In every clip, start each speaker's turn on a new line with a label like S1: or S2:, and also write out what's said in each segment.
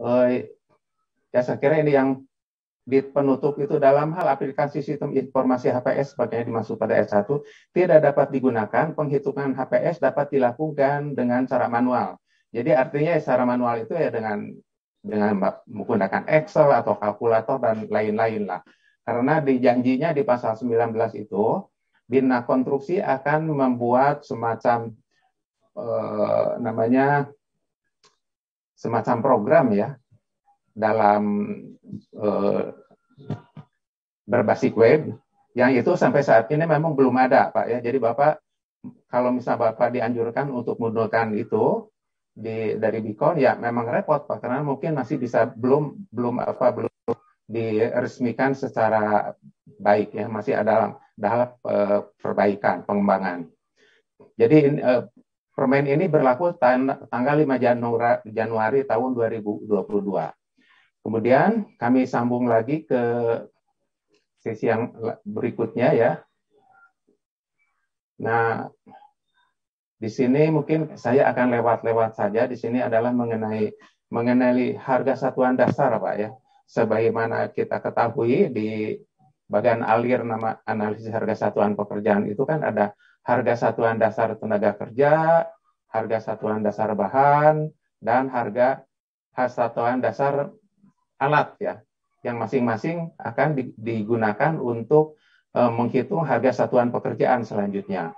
S1: Eh, ya saya kira ini yang di penutup itu dalam hal aplikasi sistem informasi HPS sebagai dimaksud pada S1 tidak dapat digunakan, penghitungan HPS dapat dilakukan dengan cara manual. Jadi artinya secara manual itu ya dengan menggunakan Excel atau kalkulator dan lain-lain lah. Karena dijanjinya di pasal 19 itu Bina Konstruksi akan membuat semacam namanya semacam program ya dalam berbasis web yang itu sampai saat ini memang belum ada Pak ya. Jadi Bapak kalau misalnya Bapak dianjurkan untuk menggunakan itu dari Bicon ya memang repot Pak karena mungkin masih bisa belum diresmikan secara baik ya masih ada dalam perbaikan pengembangan. Jadi permen ini berlaku tanggal 5 Januari tahun 2022. Kemudian kami sambung lagi ke sesi yang berikutnya ya. Nah, di sini mungkin saya akan lewat-lewat saja. Di sini adalah mengenai harga satuan dasar, Pak ya. Sebagaimana kita ketahui di bagian alir nama analisis harga satuan pekerjaan itu kan ada harga satuan dasar tenaga kerja, harga satuan dasar bahan, dan harga satuan dasar alat ya, yang masing-masing akan digunakan untuk menghitung harga satuan pekerjaan selanjutnya.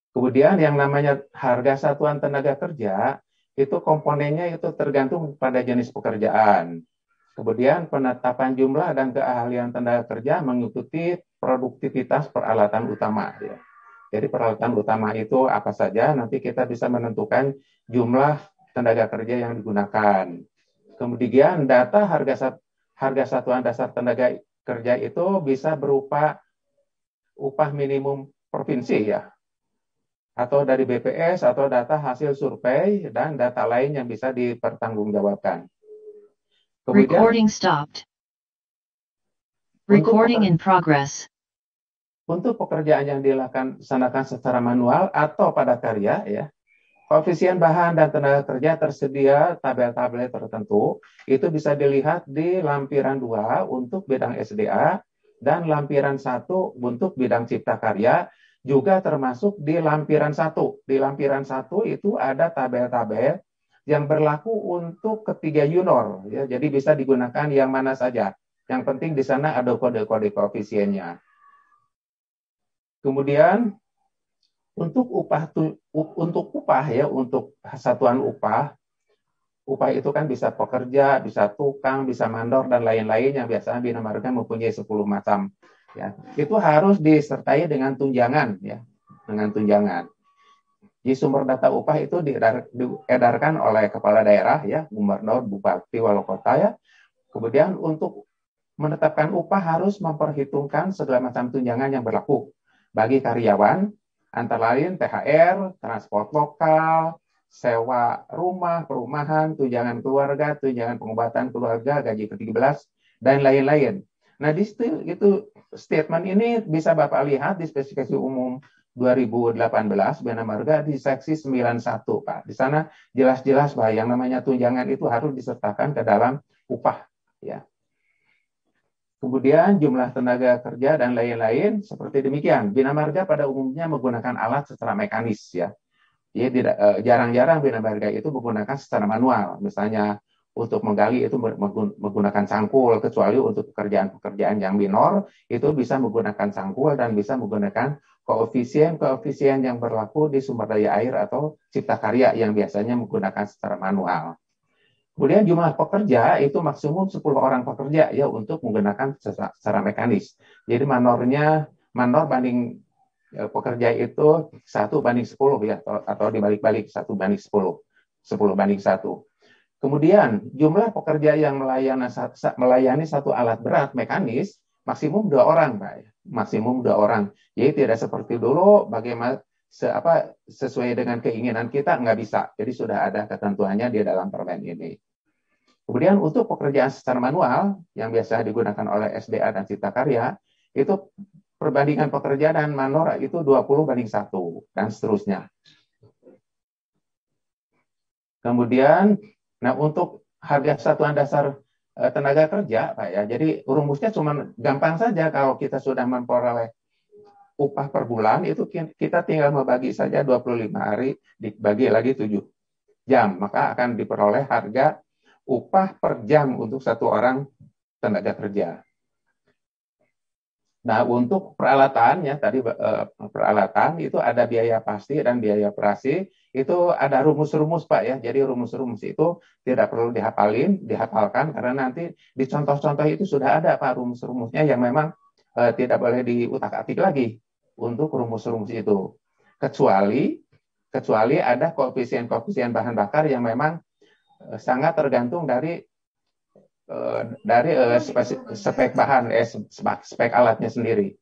S1: Kemudian yang namanya harga satuan tenaga kerja, itu komponennya itu tergantung pada jenis pekerjaan. Kemudian penetapan jumlah dan keahlian tenaga kerja mengikuti produktivitas peralatan utama. Ya. Jadi peralatan utama itu apa saja, nanti kita bisa menentukan jumlah tenaga kerja yang digunakan. Kemudian data harga satuan dasar tenaga kerja itu bisa berupa upah minimum provinsi ya, atau dari BPS atau data hasil survei dan data lain yang bisa dipertanggungjawabkan.
S2: Kemudian, recording stopped. Recording in progress.
S1: Untuk pekerjaan yang dilaksanakan secara manual atau padat karya ya, koefisien bahan dan tenaga kerja tersedia tabel-tabel tertentu, itu bisa dilihat di lampiran 2 untuk bidang SDA dan lampiran 1 untuk bidang cipta karya, juga termasuk di lampiran 1. Di lampiran 1 itu ada tabel-tabel yang berlaku untuk ketiga junior, ya, jadi bisa digunakan yang mana saja. Yang penting di sana ada kode-kode koefisiennya. Kemudian untuk upah ya, untuk satuan upah itu kan bisa pekerja, bisa tukang, bisa mandor dan lain-lain yang biasanya Bina Marga mempunyai 10 macam ya. Itu harus disertai dengan tunjangan ya, dengan tunjangan. Di sumber data upah itu diedarkan oleh kepala daerah ya, gubernur, bupati, wali kota ya. Kemudian untuk menetapkan upah harus memperhitungkan segala macam tunjangan yang berlaku bagi karyawan, antara lain THR, transport lokal, sewa rumah, perumahan, tunjangan keluarga, tunjangan pengobatan keluarga, gaji ke-13, dan lain-lain. Nah, di situ itu statement ini bisa Bapak lihat di spesifikasi umum 2018 Bina Marga di seksi 91, Pak. Di sana jelas-jelas bahwa yang namanya tunjangan itu harus disertakan ke dalam upah, ya. Kemudian jumlah tenaga kerja dan lain-lain seperti demikian. Bina Marga pada umumnya menggunakan alat secara mekanis ya. Jadi jarang-jarang Bina Marga itu menggunakan secara manual. Misalnya untuk menggali itu menggunakan cangkul, kecuali untuk pekerjaan-pekerjaan yang minor itu bisa menggunakan cangkul dan bisa menggunakan koefisien yang berlaku di sumber daya air atau cipta karya yang biasanya menggunakan secara manual. Kemudian jumlah pekerja itu maksimum 10 orang pekerja ya untuk menggunakan secara mekanis. Jadi manor banding pekerja itu 1:10 ya, atau dibalik-balik 1:10, 10:1. Kemudian jumlah pekerja yang melayani satu alat berat mekanis maksimum 2 orang, Pak. Maksimum 2 orang. Jadi tidak seperti dulu bagaimana sesuai dengan keinginan kita nggak bisa. Jadi sudah ada ketentuannya di dalam permen ini. Kemudian untuk pekerjaan secara manual yang biasa digunakan oleh SDA dan Cipta Karya, itu perbandingan pekerja dan manor itu 20:1 dan seterusnya. Kemudian, nah untuk harga satuan dasar tenaga kerja, Pak ya. Jadi rumusnya cuma gampang saja kalau kita sudah memperoleh upah per bulan itu kita tinggal membagi saja 25 hari dibagi lagi 7 jam, maka akan diperoleh harga upah per jam untuk satu orang tenaga kerja. Nah, untuk peralatannya tadi peralatan itu ada biaya pasti dan biaya operasi, itu ada rumus-rumus Pak ya. Jadi rumus-rumus itu tidak perlu dihafalkan karena nanti di contoh-contoh itu sudah ada Pak rumus-rumusnya yang memang tidak boleh diutak-atik lagi untuk rumus-rumus itu. Kecuali ada koefisien-koefisien bahan bakar yang memang sangat tergantung dari spek bahan, spek alatnya sendiri.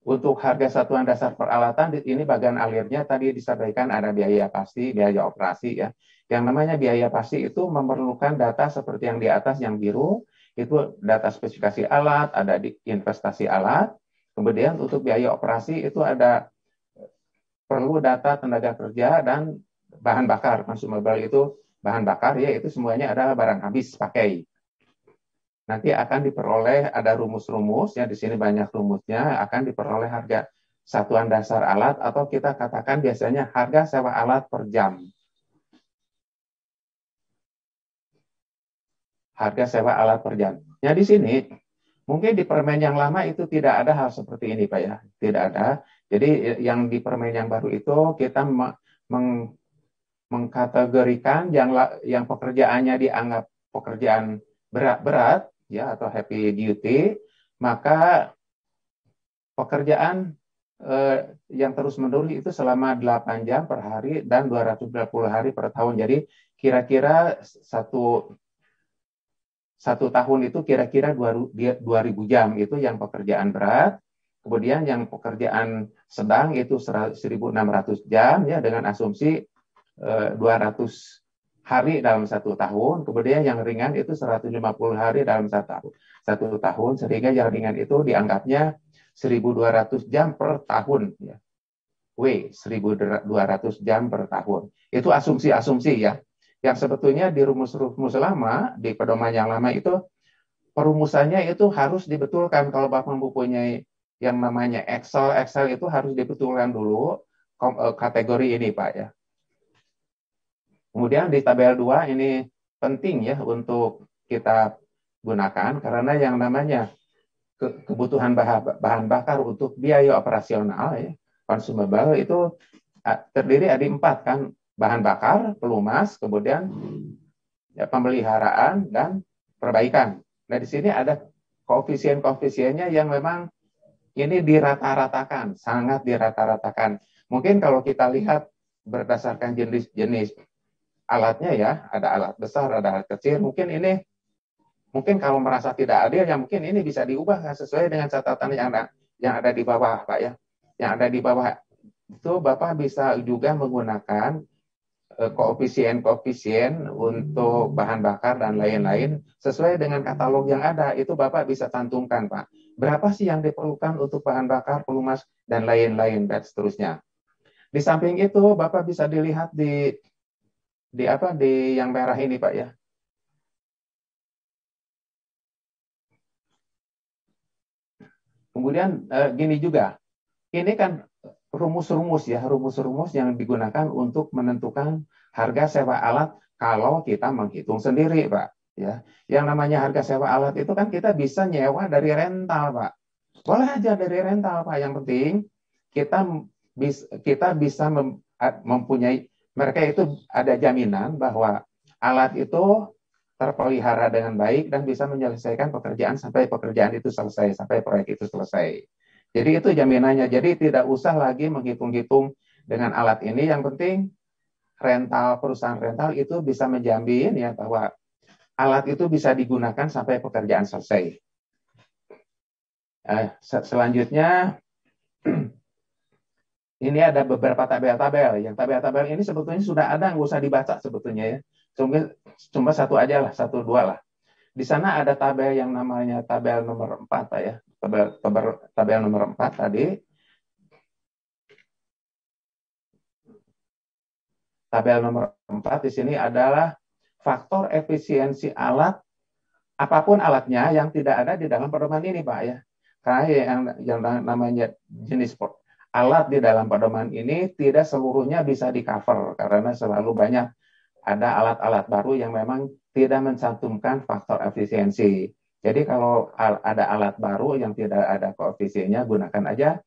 S1: Untuk harga satuan dasar peralatan, ini bagian alirnya tadi disampaikan ada biaya pasti, biaya operasi ya. Yang namanya biaya pasti itu memerlukan data seperti yang di atas yang biru, itu data spesifikasi alat, ada di investasi alat. Kemudian untuk biaya operasi itu ada perlu data tenaga kerja dan bahan bakar. Consumable itu bahan bakar ya, itu semuanya adalah barang habis pakai. Nanti akan diperoleh ada rumus-rumus ya, di sini banyak rumusnya, akan diperoleh harga satuan dasar alat atau kita katakan biasanya harga sewa alat per jam. Harga sewa alat per jam. Ya di sini mungkin di permen yang lama itu tidak ada hal seperti ini Pak ya, tidak ada. Jadi yang di permen yang baru itu kita mengkategorikan yang pekerjaannya dianggap pekerjaan berat-berat ya atau heavy duty, maka pekerjaan yang terus-menerus itu selama 8 jam per hari dan 220 hari per tahun. Jadi kira-kira satu tahun itu kira-kira 2.000 jam itu yang pekerjaan berat. Kemudian yang pekerjaan sedang itu 1.600 jam ya dengan asumsi 200 hari dalam satu tahun. Kemudian yang ringan itu 150 hari dalam satu tahun. Sehingga yang ringan itu dianggapnya 1.200 jam per tahun. Ya. 1.200 jam per tahun. Itu asumsi-asumsi ya. Yang sebetulnya di rumus-rumus lama, di pedoman yang lama itu, perumusannya itu harus dibetulkan. Kalau Bapak mempunyai yang namanya Excel itu harus dibetulkan dulu kategori ini Pak ya. Kemudian di tabel 2 ini penting ya untuk kita gunakan karena yang namanya kebutuhan bahan bakar untuk biaya operasional ya, consumable itu terdiri dari 4 kan, bahan bakar, pelumas, kemudian ya, pemeliharaan dan perbaikan. Nah di sini ada koefisien-koefisiennya yang memang ini dirata-ratakan, sangat dirata-ratakan. Mungkin kalau kita lihat berdasarkan jenis-jenis alatnya ya, ada alat besar, ada alat kecil. Mungkin kalau merasa tidak adil, ya mungkin ini bisa diubah sesuai dengan catatan yang ada di bawah, Pak ya. Yang ada di bawah itu Bapak bisa juga menggunakan koefisien-koefisien untuk bahan bakar dan lain-lain sesuai dengan katalog yang ada. Itu Bapak bisa cantumkan, Pak. Berapa sih yang diperlukan untuk bahan bakar, pelumas, dan lain-lain, dan seterusnya. Di samping itu, Bapak bisa dilihat di yang merah ini Pak ya. Kemudian gini juga, ini kan rumus-rumus ya, rumus-rumus yang digunakan untuk menentukan harga sewa alat kalau kita menghitung sendiri Pak. Ya, yang namanya harga sewa alat itu kan kita bisa nyewa dari rental Pak. Boleh aja dari rental Pak. Yang penting kita bisa mempunyai, mereka itu ada jaminan bahwa alat itu terpelihara dengan baik dan bisa menyelesaikan pekerjaan sampai pekerjaan itu selesai, sampai proyek itu selesai. Jadi itu jaminannya. Jadi tidak usah lagi menghitung-hitung dengan alat ini. Yang penting perusahaan rental itu bisa menjamin ya bahwa alat itu bisa digunakan sampai pekerjaan selesai. Selanjutnya ini ada beberapa tabel-tabel. Yang tabel-tabel ini sebetulnya sudah ada, nggak usah dibaca sebetulnya ya. Cuma satu aja lah, 1-2 lah. Di sana ada tabel yang namanya tabel nomor 4 ya. Tabel nomor 4 tadi. tabel nomor 4 di sini adalah faktor efisiensi alat, apapun alatnya yang tidak ada di dalam pedoman ini, Pak ya. Karena yang namanya jenis alat di dalam pedoman ini tidak seluruhnya bisa di-cover karena selalu banyak ada alat-alat baru yang memang tidak mencantumkan faktor efisiensi. Jadi kalau ada alat baru yang tidak ada koefisiennya, gunakan aja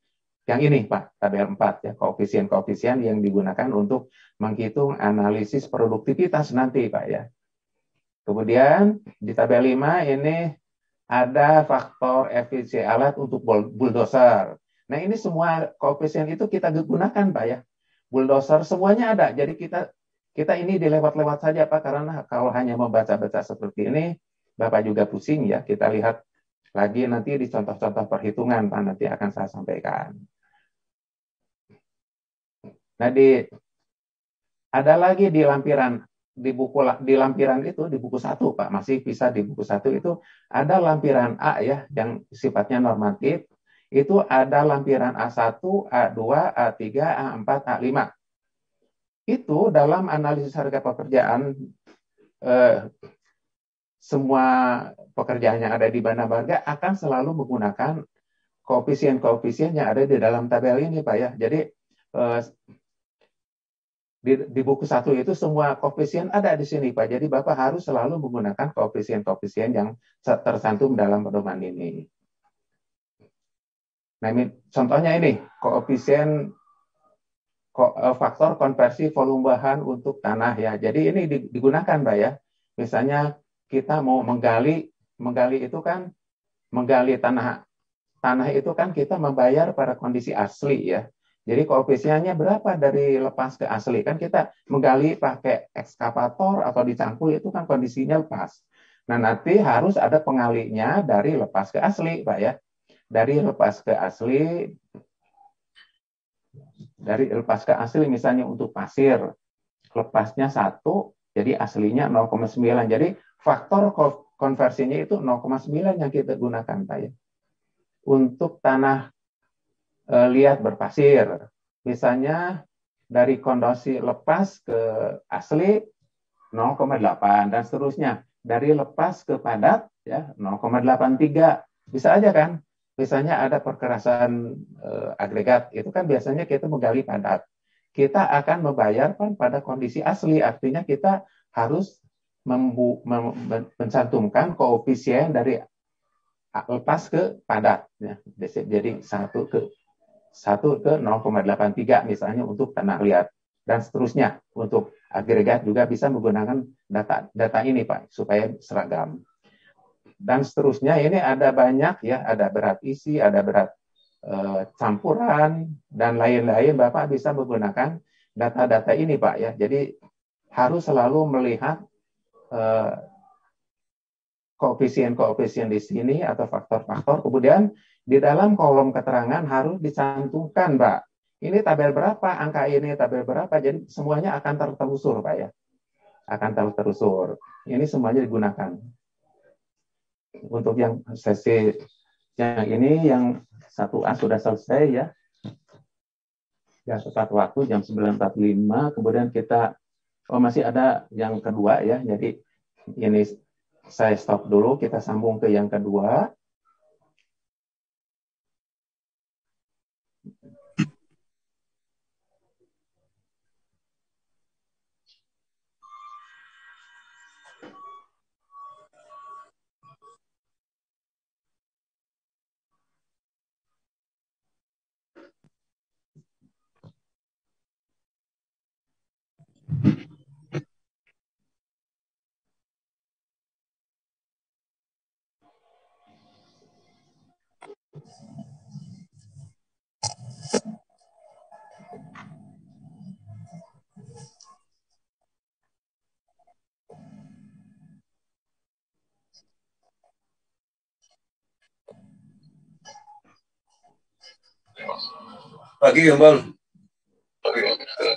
S1: yang ini, Pak, tabel 4 ya, koefisien-koefisien yang digunakan untuk menghitung analisis produktivitas nanti, Pak ya. Kemudian di tabel 5 ini ada faktor efisiensi alat untuk bulldozer. Nah, ini semua koefisien itu kita gunakan, Pak ya. Bulldozer semuanya ada. Jadi kita ini dilewat-lewat saja, Pak, karena kalau hanya membaca-baca seperti ini, Bapak juga pusing ya. Kita lihat lagi nanti di contoh-contoh perhitungan, Pak, nanti akan saya sampaikan. Nah, ada lagi di lampiran di lampiran itu di buku 1, Pak, masih bisa di buku 1 itu ada lampiran A ya yang sifatnya normatif. Itu ada lampiran A1, A2, A3, A4, A5. Itu dalam analisis harga pekerjaan semua pekerjaan yang ada di Banda Marga akan selalu menggunakan koefisien-koefisien yang ada di dalam tabel ini, Pak ya. Jadi di buku 1 itu semua koefisien ada di sini, Pak. Jadi Bapak harus selalu menggunakan koefisien-koefisien yang tercantum dalam pedoman ini. Nah, ini contohnya ini, koefisien faktor konversi volume bahan untuk tanah ya. Jadi ini digunakan, Pak ya. Misalnya kita mau menggali itu kan menggali tanah itu kan kita membayar pada kondisi asli ya. Jadi koefisiennya berapa dari lepas ke asli? Kan kita menggali pakai ekskavator atau dicangkul itu kan kondisinya lepas. Nah, nanti harus ada pengalinya dari lepas ke asli, Pak ya. Dari lepas ke asli misalnya untuk pasir, lepasnya 1, jadi aslinya 0,9. Jadi faktor konversinya itu 0,9 yang kita gunakan, Pak ya. Untuk tanah liat berpasir. Misalnya dari kondisi lepas ke asli 0,8 dan seterusnya. Dari lepas ke padat ya 0,83. Bisa aja kan? Misalnya ada perkerasan agregat, itu kan biasanya kita menggali padat. Kita akan membayar kan pada kondisi asli, artinya kita harus mencantumkan koefisien dari lepas ke padat ya. Jadi 1 ke 0,83 misalnya untuk tanah liat dan seterusnya. Untuk agregat juga bisa menggunakan data ini, Pak, supaya seragam. Dan seterusnya ini ada banyak ya, ada berat isi, ada berat campuran dan lain-lain. Bapak bisa menggunakan data-data ini, Pak ya. Jadi harus selalu melihat koefisien-koefisien di sini atau faktor-faktor. Kemudian di dalam kolom keterangan harus dicantumkan, Pak. Ini tabel berapa, angka ini tabel berapa. Jadi semuanya akan tertelusur, Pak ya. Akan tertelusur. Ini semuanya digunakan. Untuk yang sesi yang ini, yang 1A sudah selesai ya. Ya, tepat waktu jam 9.45. Kemudian kita, masih ada yang kedua ya. Jadi ini saya stop dulu, kita sambung ke yang kedua.
S3: Pagi, Bang.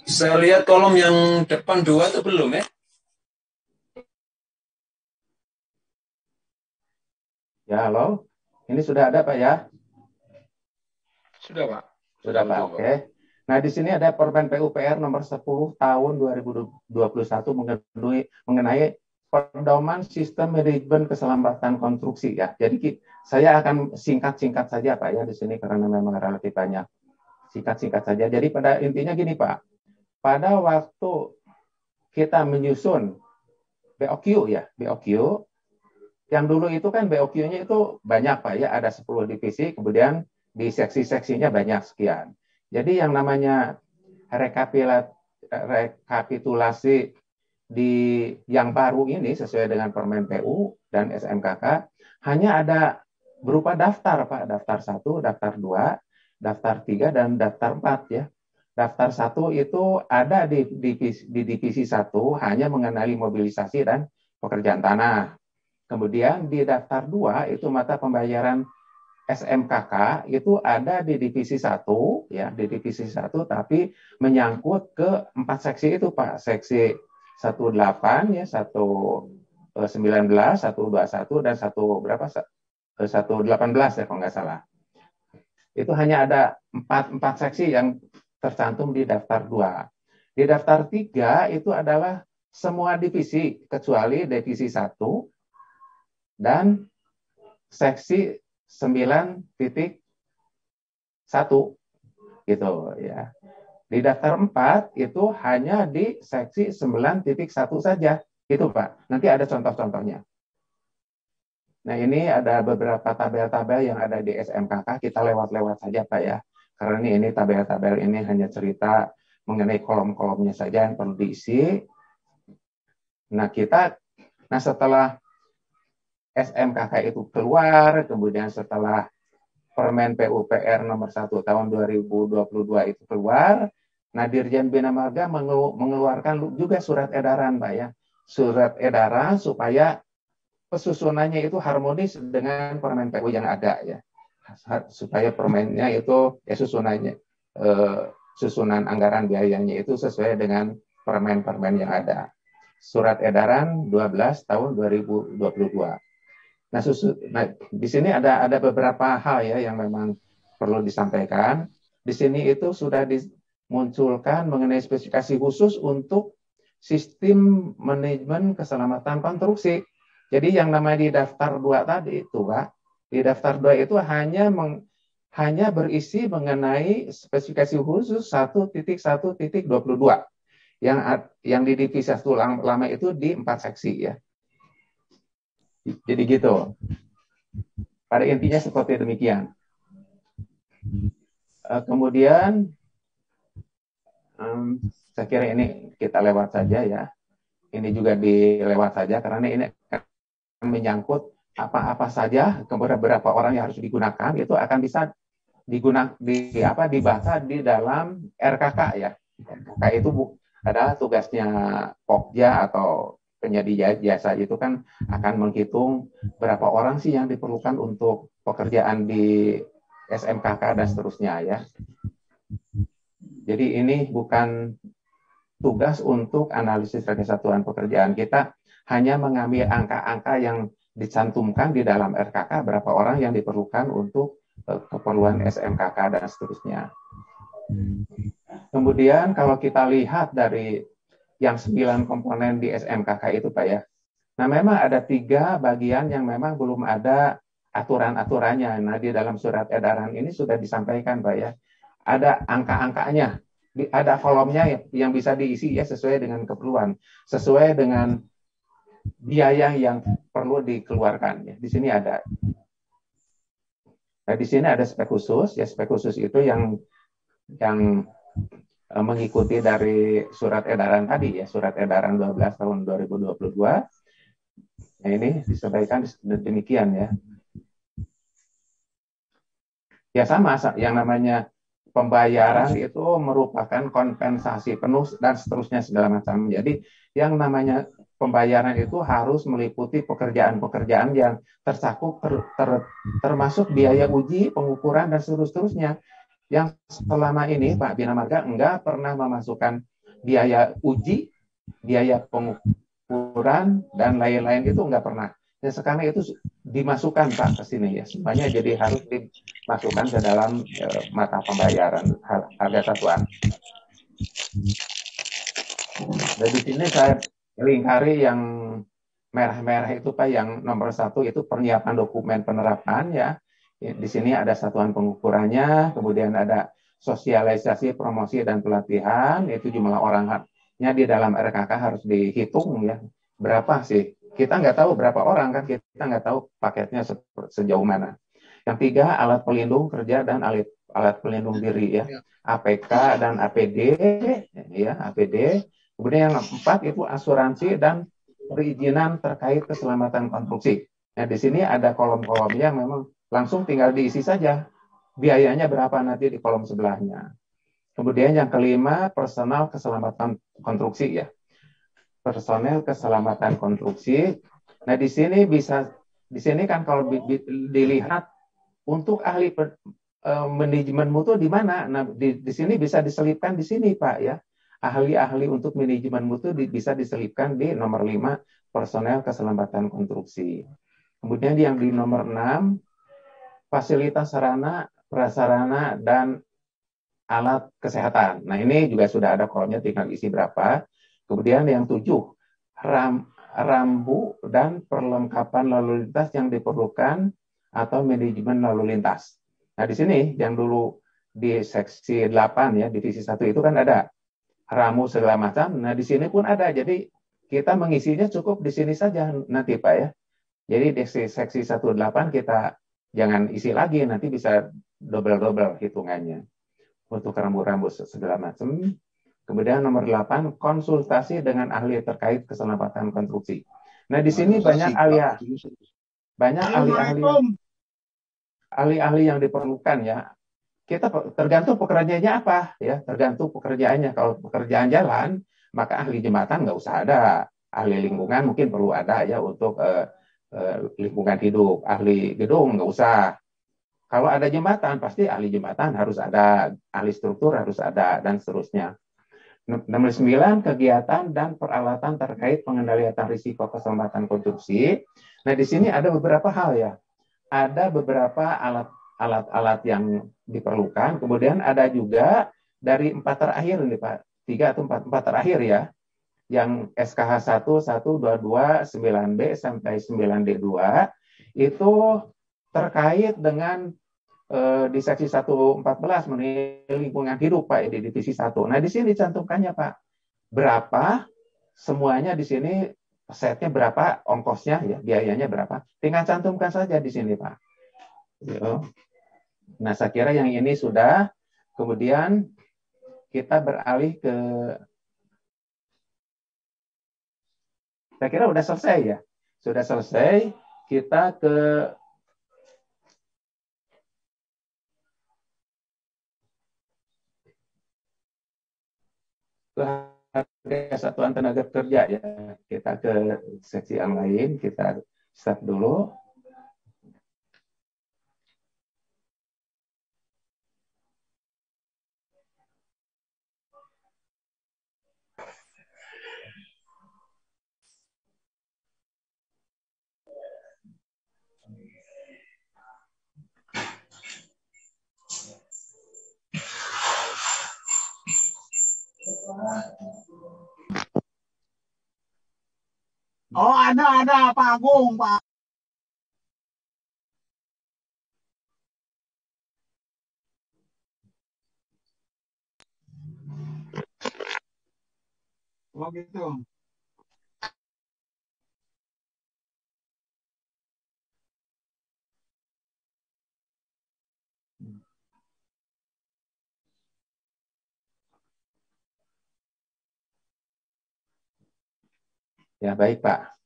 S3: Saya lihat kolom yang depan 2 itu belum ya?
S1: Ya, halo. Ini sudah ada, Pak ya?
S3: Sudah, Pak.
S1: Sudah, Pak. Oke. Nah, di sini ada Permen PUPR nomor 10 tahun 2021 mengenai pedoman sistem manajemen keselamatan konstruksi ya. Jadi saya akan singkat-singkat saja Pak ya di sini karena memang relatif banyak. Singkat-singkat saja. Jadi pada intinya gini Pak. Pada waktu kita menyusun BOQ ya, BOQ yang dulu itu kan BOQ-nya itu banyak Pak ya, ada 10 divisi, kemudian di seksi-seksinya banyak sekian. Jadi yang namanya rekapitulasi di yang baru ini sesuai dengan Permen PU dan SMKK hanya ada berupa daftar Pak, daftar 1, daftar 2, daftar 3 dan daftar 4 ya. Daftar 1 itu ada di divisi 1 hanya mengenai mobilisasi dan pekerjaan tanah. Kemudian di daftar 2 itu mata pembayaran SMKK itu ada di divisi 1 ya, di divisi 1 tapi menyangkut ke 4 seksi itu Pak. Seksi 18 ya, 119, 121 dan 118 ya kalau nggak salah. Itu hanya ada 4 seksi yang tercantum di daftar 2. Di daftar 3 itu adalah semua divisi kecuali divisi 1 dan seksi 9.1 gitu ya. Di daftar 4 itu hanya di seksi 9.1 saja. Gitu Pak. Nanti ada contoh-contohnya. Nah ini ada beberapa tabel-tabel yang ada di SMKK. Kita lewat-lewat saja Pak ya. Karena ini tabel-tabel ini hanya cerita mengenai kolom-kolomnya saja yang perlu diisi. Nah setelah SMKK itu keluar, kemudian setelah Permen PUPR nomor 1 tahun 2022 itu keluar, nah Dirjen Bina Marga mengeluarkan juga surat edaran Pak ya. Surat edaran supaya pesusunannya itu harmonis dengan Permen PU yang ada ya. Supaya permennya itu susunannya susunan anggaran biayanya itu sesuai dengan permen-permen yang ada. Surat edaran 12 tahun 2022. Nah, di sini ada beberapa hal ya yang memang perlu disampaikan. Di sini itu sudah dimunculkan mengenai spesifikasi khusus untuk sistem manajemen keselamatan konstruksi. Jadi yang namanya di daftar 2 tadi itu Pak, di daftar 2 itu hanya berisi mengenai spesifikasi khusus 1.1.22. Yang di divisi 1 lama itu di 4 seksi ya. Jadi gitu. Pada intinya seperti demikian. Kemudian, saya kira ini kita lewat saja ya. Ini juga dilewat saja karena ini akan menyangkut apa-apa saja kepada beberapa orang yang harus digunakan itu akan bisa dibahas di dalam RKK ya. RKK itu adalah tugasnya Pokja atau penyedia jasa itu kan akan menghitung berapa orang sih yang diperlukan untuk pekerjaan di SMKK dan seterusnya ya. Jadi ini bukan tugas untuk analisis kesatuan pekerjaan. Kita hanya mengambil angka-angka yang dicantumkan di dalam RKK berapa orang yang diperlukan untuk keperluan SMKK dan seterusnya. Kemudian kalau kita lihat dari yang 9 komponen di SMKK itu Pak ya. Nah memang ada 3 bagian yang memang belum ada aturan-aturannya. Nah di dalam surat edaran ini sudah disampaikan Pak ya. Ada angka-angkanya, ada kolomnya yang bisa diisi ya sesuai dengan keperluan, sesuai dengan biaya yang perlu dikeluarkan. Ya. Di sini ada. Nah di sini ada spek khusus. Ya spek khusus itu yang mengikuti dari surat edaran tadi ya, surat edaran 12 tahun 2022. Nah, ini disampaikan demikian ya. Ya sama, yang namanya pembayaran itu merupakan kompensasi penuh dan seterusnya segala macam. Jadi yang namanya pembayaran itu harus meliputi pekerjaan-pekerjaan yang tercakup termasuk biaya uji, pengukuran dan seterusnya. Yang selama ini Pak Bina Marga enggak pernah memasukkan biaya uji, biaya pengukuran dan lain-lain itu enggak pernah. Dan sekarang itu dimasukkan Pak ke sini ya. Semuanya jadi harus masukkan ke dalam mata pembayaran harga satuan. Dan di sini saya lingkari yang merah-merah itu Pak, yang nomor 1 itu penyiapan dokumen penerapan ya. Di sini ada satuan pengukurannya, kemudian ada sosialisasi, promosi, dan pelatihan, itu jumlah orangnya di dalam RKK harus dihitung ya. Berapa sih? Kita nggak tahu berapa orang kan, kita nggak tahu paketnya sejauh mana. Yang 3, alat pelindung kerja dan alat pelindung diri ya. APK dan APD ya, APD. Kemudian yang 4 itu asuransi dan perizinan terkait keselamatan konstruksi. Nah, di sini ada kolom-kolomnya, memang langsung tinggal diisi saja. Biayanya berapa nanti di kolom sebelahnya. Kemudian yang kelima, personal keselamatan konstruksi ya. Personel keselamatan konstruksi. Nah, di sini kan kalau dilihat untuk ahli manajemen mutu di mana? Nah, di sini bisa diselipkan di sini, Pak ya. Ahli-ahli untuk manajemen mutu bisa diselipkan di nomor 5, personel keselamatan konstruksi. Kemudian yang di nomor 6, fasilitas sarana, prasarana, dan alat kesehatan. Nah, ini juga sudah ada kolomnya, tinggal isi berapa. Kemudian yang 7, rambu dan perlengkapan lalu lintas yang diperlukan atau manajemen lalu lintas. Nah, di sini yang dulu di seksi 8 ya, divisi 1 itu kan ada ramu segala macam. Nah, di sini pun ada. Jadi kita mengisinya cukup di sini saja nanti Pak ya. Jadi di seksi 18 kita jangan isi lagi, nanti bisa double-double hitungannya untuk rambu-rambu segala macam. Kemudian nomor 8, konsultasi dengan ahli terkait keselamatan konstruksi. Nah, di sini banyak ahli-ahli yang diperlukan ya. Kita tergantung pekerjaannya apa ya, tergantung pekerjaannya. Kalau pekerjaan jalan, maka ahli jembatan nggak usah ada. Ahli lingkungan mungkin perlu ada ya untuk lingkungan hidup. Ahli gedung nggak usah. Kalau ada jembatan, pasti ahli jembatan harus ada, ahli struktur harus ada, dan seterusnya. Nomor 9, kegiatan dan peralatan terkait pengendalian risiko keselamatan konstruksi. Nah, di sini ada beberapa hal ya. Ada beberapa alat-alat yang diperlukan. Kemudian ada juga dari 4 terakhir nih Pak, 3 atau 4 terakhir ya, yang SKH 1, 1, 22, 9B sampai 9D2 itu terkait dengan di seksi 114 mengenai lingkungan hidup Pak di divisi 1. Nah, di sini dicantumkannya Pak. Berapa semuanya di sini, setnya berapa, ongkosnya ya, biayanya berapa. Tinggal cantumkan saja di sini Pak. Nah, saya kira yang ini sudah. Kemudian kita beralih ke, saya kira sudah selesai ya. Sudah selesai, kita ke harga satuan tenaga kerja ya. Kita ke seksi yang lain, kita start dulu.
S4: Oh, ada Pak Agung, Pak. Oh gitu.
S1: Ya, baik Pak.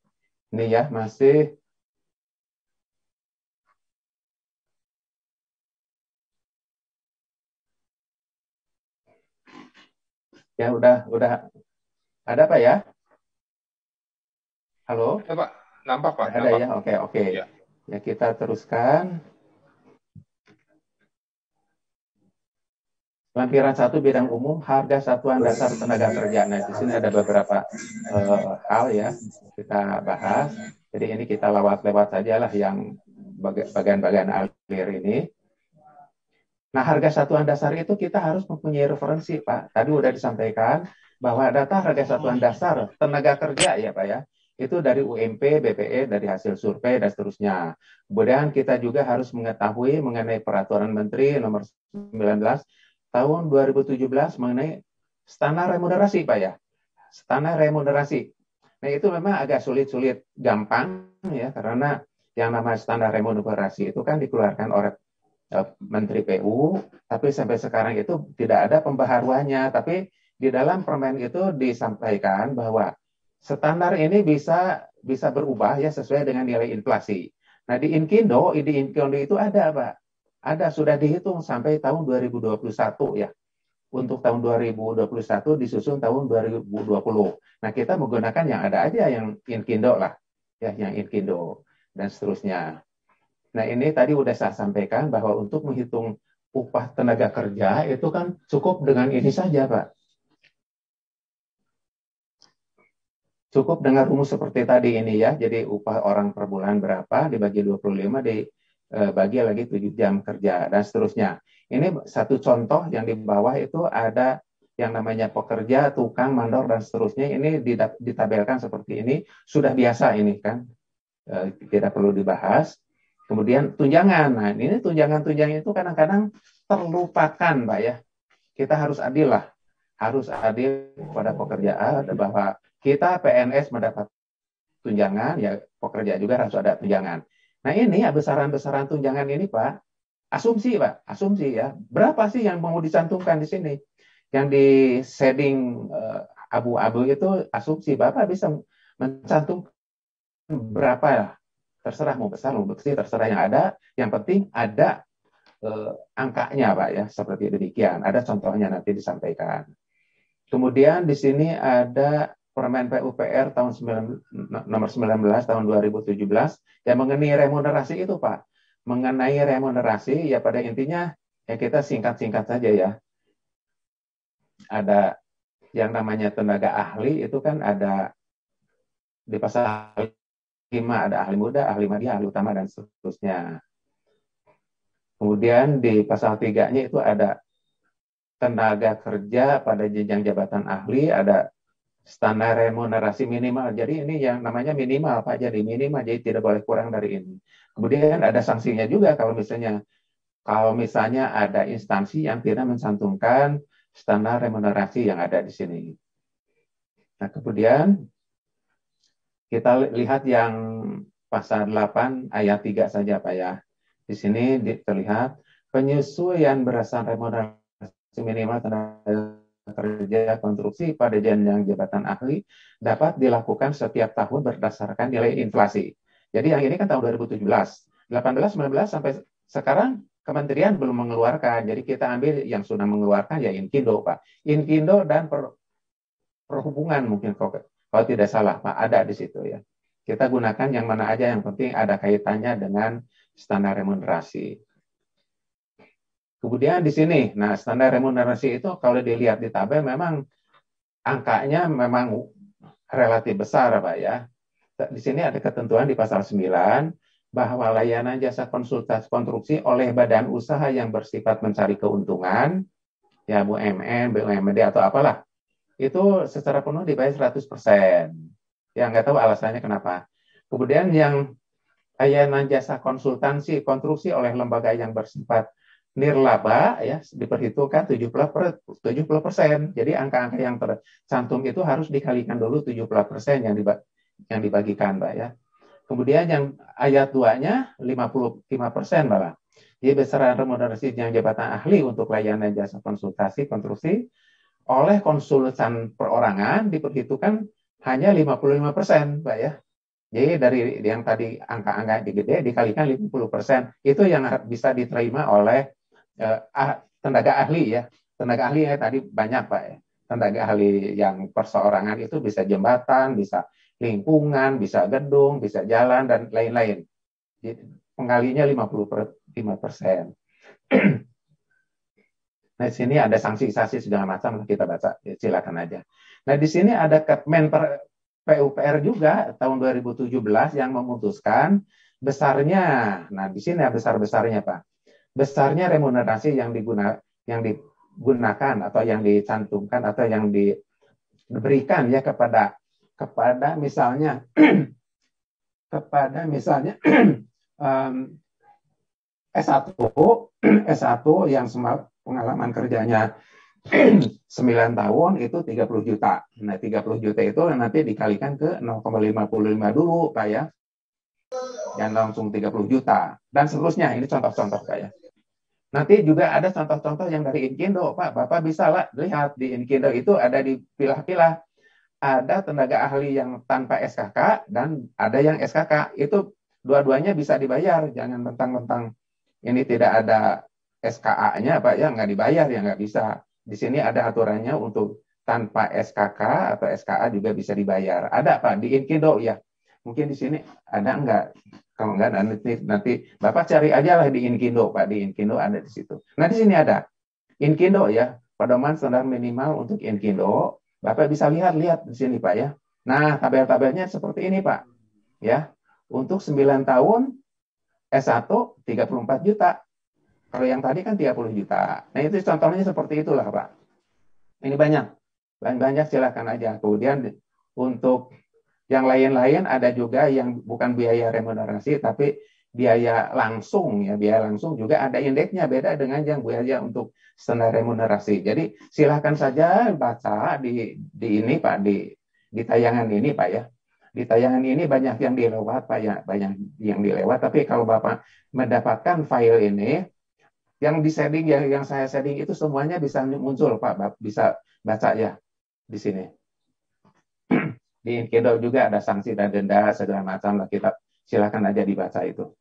S1: Ini ya masih ya, udah ada Pak ya? Halo?
S5: Ya, Pak. Nampak, Pak.
S1: Ada
S5: nampak.
S1: Ya, oke.
S5: Ya.
S1: Ya, kita teruskan. Lampiran 1 bidang umum, harga satuan dasar tenaga kerja. Nah, di sini ada beberapa hal ya kita bahas. Jadi ini kita lewat saja lah yang bagian-bagian alir ini. Nah, harga satuan dasar itu kita harus mempunyai referensi, Pak. Tadi udah disampaikan bahwa data harga satuan dasar tenaga kerja ya, Pak ya. Itu dari UMP, BPE, dari hasil survei dan seterusnya. Kemudian kita juga harus mengetahui mengenai peraturan Menteri nomor 19 tahun 2017 mengenai standar remunerasi, Pak ya. Standar remunerasi. Nah, itu memang agak sulit-sulit gampang ya, karena yang namanya standar remunerasi itu kan dikeluarkan oleh Menteri PU, tapi sampai sekarang itu tidak ada pembaharuannya. Tapi di dalam permen itu disampaikan bahwa standar ini bisa berubah ya sesuai dengan nilai inflasi. Nah, di Inkindo itu ada, Pak. Ada, sudah dihitung sampai tahun 2021 ya. Untuk tahun 2021 disusun tahun 2020. Nah, kita menggunakan yang ada aja, yang Inkindo lah. Ya, yang Inkindo dan seterusnya. Nah, ini tadi udah saya sampaikan bahwa untuk menghitung upah tenaga kerja itu kan cukup dengan ini saja, Pak. Cukup dengan rumus seperti tadi ini ya. Jadi upah orang per bulan berapa dibagi 25 dibagi lagi 7 jam kerja dan seterusnya. Ini satu contoh yang di bawah itu ada yang namanya pekerja, tukang, mandor dan seterusnya. Ini ditabelkan seperti ini. Sudah biasa ini kan. Tidak perlu dibahas. Kemudian tunjangan. Nah, ini tunjangan-tunjangan itu kadang-kadang terlupakan, Pak ya. Kita harus adil lah. Harus adil pada pekerjaan bahwa kita PNS mendapat tunjangan, ya pekerja juga harus ada tunjangan. Nah, ini ya besaran-besaran tunjangan ini, Pak. Asumsi, Pak. Asumsi ya. Berapa sih yang mau dicantumkan di sini? Yang di shading abu-abu itu asumsi. Bapak bisa mencantumkan berapa ya? Terserah mau besar mau kecil, terserah yang ada. Yang penting ada angkanya, Pak ya, seperti demikian. Ada contohnya nanti disampaikan. Kemudian di sini ada Permen PUPR tahun nomor 19 tahun 2017 yang mengenai remunerasi itu, Pak. Mengenai remunerasi ya pada intinya ya kita singkat-singkat saja ya. Ada yang namanya tenaga ahli itu kan ada di pasal 5 ada ahli muda, ahli media, ahli utama, dan seterusnya. Kemudian di pasal 3-nya itu ada tenaga kerja pada jenjang jabatan ahli, ada standar remunerasi minimal. Jadi ini yang namanya minimal, Pak. Jadi minimal, jadi tidak boleh kurang dari ini. Kemudian ada sanksinya juga kalau misalnya ada instansi yang tidak mencantumkan standar remunerasi yang ada di sini. Nah, kemudian kita lihat yang pasal 8 ayat 3 saja, Pak ya. Di sini terlihat penyesuaian berdasarkan remunerasi minimal tenaga kerja konstruksi pada jenjang jabatan ahli dapat dilakukan setiap tahun berdasarkan nilai inflasi. Jadi yang ini kan tahun 2017. 18, 19 sampai sekarang kementerian belum mengeluarkan. Jadi kita ambil yang sudah mengeluarkan ya Inkindo, Pak. Inkindo dan perhubungan mungkin kalau tidak salah, Pak, ada di situ ya. Kita gunakan yang mana aja, yang penting ada kaitannya dengan standar remunerasi. Kemudian di sini, nah standar remunerasi itu kalau dilihat di tabel memang angkanya memang relatif besar, Pak ya. Di sini ada ketentuan di pasal 9 bahwa layanan jasa konsultasi konstruksi oleh badan usaha yang bersifat mencari keuntungan, ya BUMN, BUMD atau apalah, itu secara penuh dibayar 100%. Ya nggak tahu alasannya kenapa. Kemudian yang layanan jasa konsultansi konstruksi oleh lembaga yang bersifat nirlaba ya diperhitungkan 70%. Jadi angka-angka yang tercantum itu harus dikalikan dulu 70% yang dibagikan, Pak ya. Kemudian yang ayat 2-nya 55%, Pak. Jadi besaran remunerasi yang jabatan ahli untuk layanan jasa konsultasi konstruksi oleh konsultan perorangan diperhitungkan hanya 55%, Pak ya. Jadi dari yang tadi angka-angka gede dikalikan 50%, itu yang bisa diterima oleh tenaga ahli ya. Tenaga ahli ya tadi banyak, Pak ya. Tenaga ahli yang perseorangan itu bisa jembatan, bisa lingkungan, bisa gedung, bisa jalan dan lain-lain. Jadi pengalinya 55%. Nah, di sini ada sanksi-sanksi segala macam, kita baca, silakan aja. Nah, di sini ada Kepmen PUPR juga tahun 2017 yang memutuskan besarnya. Nah, di sini besar-besarnya, Pak. besarnya remunerasi yang digunakan atau yang dicantumkan atau yang diberikan ya kepada misalnya S1 S1 yang pengalaman kerjanya 9 tahun itu 30 juta. Nah, 30 juta itu nanti dikalikan ke 0,55 dulu, Pak ya. Jangan langsung 30 juta. Dan seterusnya, ini contoh-contoh, Pak ya. Nanti juga ada contoh-contoh yang dari Inkindo, Pak. Bapak bisa lihat di Inkindo itu ada dipilah-pilah. Ada tenaga ahli yang tanpa SKK dan ada yang SKK. Itu dua-duanya bisa dibayar. Jangan mentang-mentang ini tidak ada SKA-nya, Pak ya, nggak dibayar ya nggak bisa. Di sini ada aturannya untuk tanpa SKK atau SKA juga bisa dibayar. Ada Pak di Inkindo ya. Mungkin di sini ada nggak? Kalau nggak nanti Bapak cari aja lah di Inkindo, Pak. Di Inkindo ada di situ. Nah di sini ada Inkindo ya. Pedoman standar minimal untuk Inkindo. Bapak bisa lihat di sini Pak ya. Nah tabel-tabelnya seperti ini Pak. Ya. Untuk 9 tahun S1 34 juta. Kalau yang tadi kan 30 juta. Nah itu contohnya seperti itulah Pak. Ini banyak silakan aja. Kemudian untuk yang lain-lain ada juga yang bukan biaya remunerasi tapi biaya langsung ya. Biaya langsung juga ada indeksnya beda dengan yang biaya untuk standar remunerasi. Jadi silakan saja baca di ini Pak di tayangan ini Pak ya. Di tayangan ini banyak yang dilewat Pak ya, banyak yang dilewat tapi kalau Bapak mendapatkan file ini yang di setting yang saya setting itu semuanya bisa muncul Pak, bisa baca ya di sini. Di Inkindo juga ada sanksi dan denda segala macam lah, kita silakan aja dibaca itu.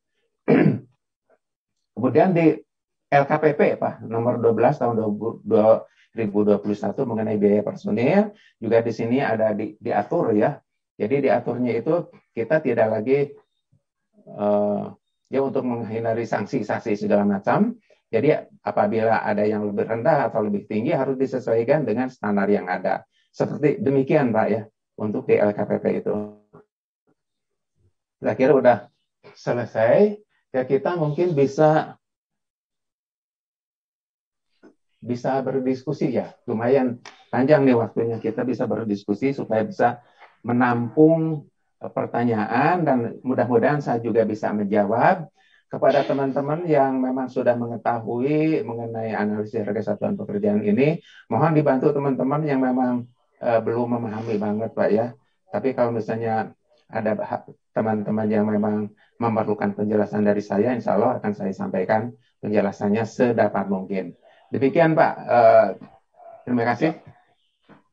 S1: Kemudian di LKPP Pak nomor 12 tahun 2021 mengenai biaya personil juga di sini ada diatur ya. Jadi diaturnya itu kita tidak lagi ya untuk menghindari sanksi segala macam. Jadi apabila ada yang lebih rendah atau lebih tinggi harus disesuaikan dengan standar yang ada. Seperti demikian Pak ya untuk di LKPP itu. Saya kira udah selesai. Ya kita mungkin bisa berdiskusi ya. Lumayan panjang nih waktunya. Kita bisa berdiskusi supaya bisa menampung pertanyaan dan mudah-mudahan saya juga bisa menjawab. Kepada teman-teman yang memang sudah mengetahui mengenai analisis harga satuan pekerjaan ini, mohon dibantu teman-teman yang memang belum memahami banget Pak ya. Tapi kalau misalnya ada teman-teman yang memang memerlukan penjelasan dari saya, insya Allah akan saya sampaikan penjelasannya sedapat mungkin. Demikian Pak. Terima kasih.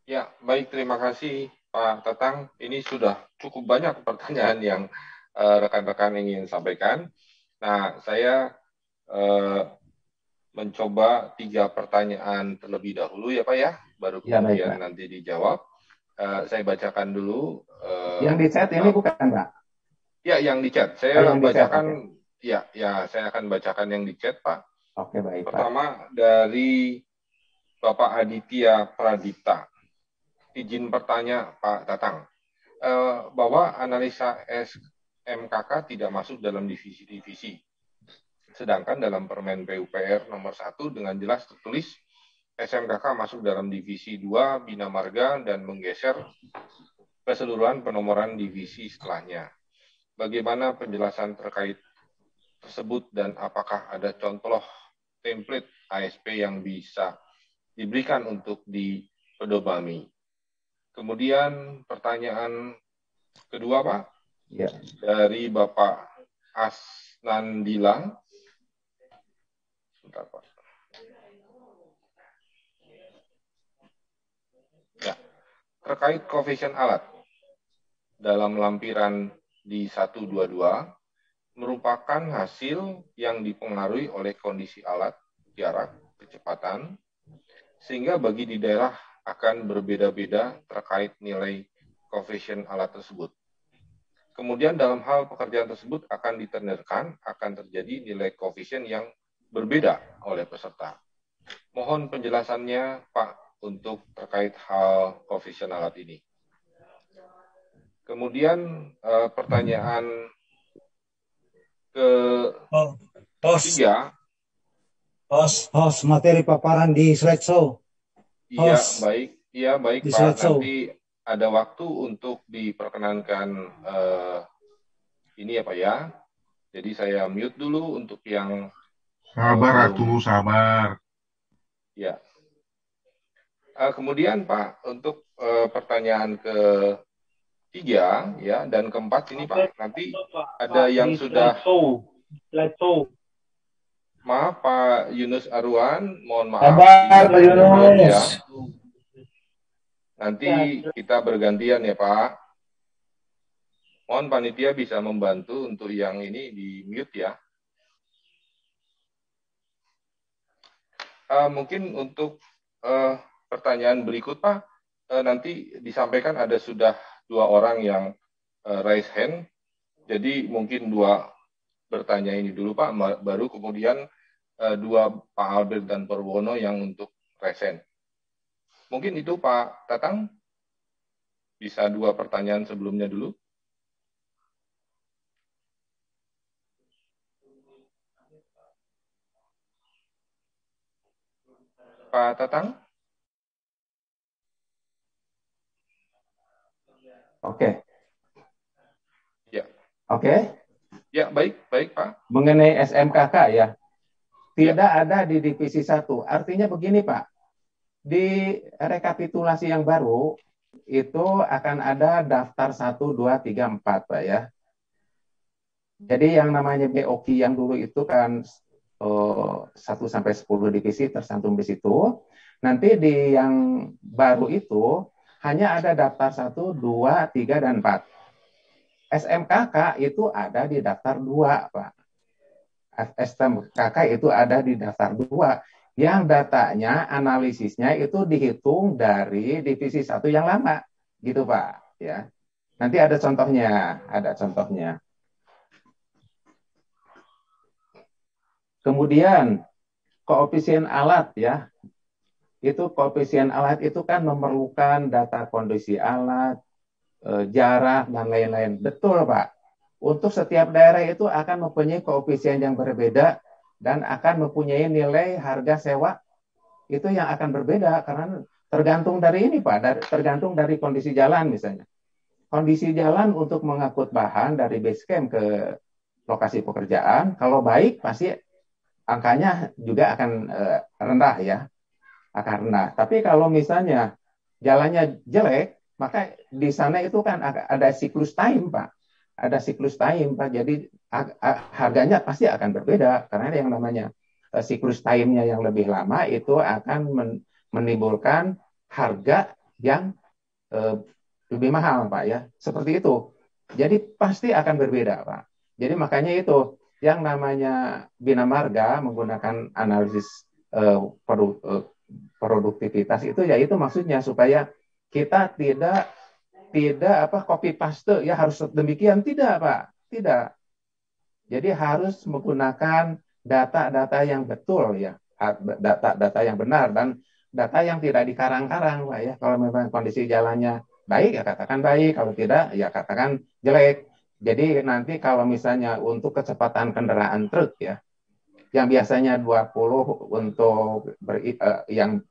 S5: Ya, baik. Terima kasih Pak Tatang. Ini sudah cukup banyak pertanyaan yang rekan-rekan ingin sampaikan. Nah, saya mencoba 3 pertanyaan terlebih dahulu ya Pak ya, baru kemudian nanti dijawab. Saya bacakan dulu.
S1: Yang di chat ini bukan Pak?
S5: Ya, yang di chat. Saya bacakan. Okay. Ya, saya akan bacakan yang di chat Pak.
S1: Oke, baik.
S5: Pertama Pak. Dari Bapak Aditya Pradipta. Izin bertanya Pak Tatang, bahwa analisa SMKK tidak masuk dalam divisi-divisi. Sedangkan dalam Permen PUPR nomor 1 dengan jelas tertulis SMKK masuk dalam divisi 2 Bina Marga dan menggeser keseluruhan penomoran divisi setelahnya. Bagaimana penjelasan terkait tersebut dan apakah ada contoh template ASP yang bisa diberikan untuk dipedomani? Kemudian pertanyaan kedua Pak,
S1: ya. Dari
S5: Bapak Asnandila. Sebentar Pak. Ya, terkait koefisien alat dalam lampiran di 122 merupakan hasil yang dipengaruhi oleh kondisi alat, jarak, kecepatan, sehingga bagi di daerah akan berbeda-beda terkait nilai koefisien alat tersebut. Kemudian dalam hal pekerjaan tersebut akan ditenderkan, akan terjadi nilai koefisien yang berbeda oleh peserta. Mohon penjelasannya Pak untuk terkait hal koefisien alat ini. Kemudian pertanyaan ketiga,
S4: Host materi paparan di slideshow.
S5: Iya,
S4: Host
S5: baik. Iya, baik,
S4: di
S5: Pak.
S4: slideshow.
S5: Nanti ada waktu untuk diperkenankan ini ya, Pak ya. Jadi saya mute dulu untuk yang
S6: Sabar
S5: belum.
S6: sabar.
S5: Ya. Kemudian Pak, untuk pertanyaan ketiga ya dan keempat ini Pak, nanti ada yang sudah.
S4: Slideshow.
S5: Maaf Pak Yunus Arwan, mohon maaf.
S4: Sabar Pak
S5: Belum ya.
S4: Yunus.
S5: Nanti kita bergantian ya Pak. Mohon panitia bisa membantu untuk yang ini di mute ya. Mungkin untuk pertanyaan berikut Pak, nanti disampaikan ada sudah 2 orang yang raise hand. Jadi mungkin 2 bertanya ini dulu Pak, baru kemudian 2 Pak Albert dan Purwono yang untuk raise hand. Mungkin itu Pak Tatang, bisa 2 pertanyaan sebelumnya dulu. Pak Tatang?
S1: Oke.
S5: Ya.
S1: Oke.
S5: Ya, baik Pak.
S1: Mengenai SMKK ya, tidak ada di divisi 1. Artinya begini Pak, di rekapitulasi yang baru itu akan ada daftar 1, 2, 3, 4 Pak ya. Jadi yang namanya BOK yang dulu itu kan 1 sampai 10 divisi tercantum di situ. Nanti di yang baru itu hanya ada daftar 1, 2, 3, dan 4. SMKK itu ada di daftar 2, Pak. SMKK itu ada di daftar 2. Yang datanya, analisisnya itu dihitung dari divisi 1 yang lama. Gitu, Pak. Ya. Nanti ada contohnya. Kemudian koefisien alat ya. Itu koefisien alat itu kan memerlukan data kondisi alat, jarak dan lain-lain. Betul, Pak. Untuk setiap daerah itu akan mempunyai koefisien yang berbeda dan akan mempunyai nilai harga sewa itu yang akan berbeda karena tergantung dari ini, Pak, tergantung dari kondisi jalan misalnya. Kondisi jalan untuk mengangkut bahan dari base camp ke lokasi pekerjaan, kalau baik pasti angkanya juga akan rendah ya, akan rendah. Tapi kalau misalnya jalannya jelek, maka di sana itu kan ada siklus time, Pak. Ada siklus time, Pak. Jadi harganya pasti akan berbeda karena yang namanya siklus time-nya yang lebih lama itu akan menimbulkan harga yang lebih mahal, Pak ya. Seperti itu. Jadi pasti akan berbeda, Pak. Jadi makanya itu yang namanya Bina Marga menggunakan analisis produktivitas itu yaitu maksudnya supaya kita tidak copy paste ya harus demikian, tidak Pak, tidak. Jadi harus menggunakan data-data yang betul ya, data-data yang benar dan data yang tidak dikarang-karang Pak ya. Kalau memang kondisi jalannya baik ya katakan baik, kalau tidak ya katakan jelek. Jadi nanti kalau misalnya untuk kecepatan kendaraan truk ya, yang biasanya 20 untuk yang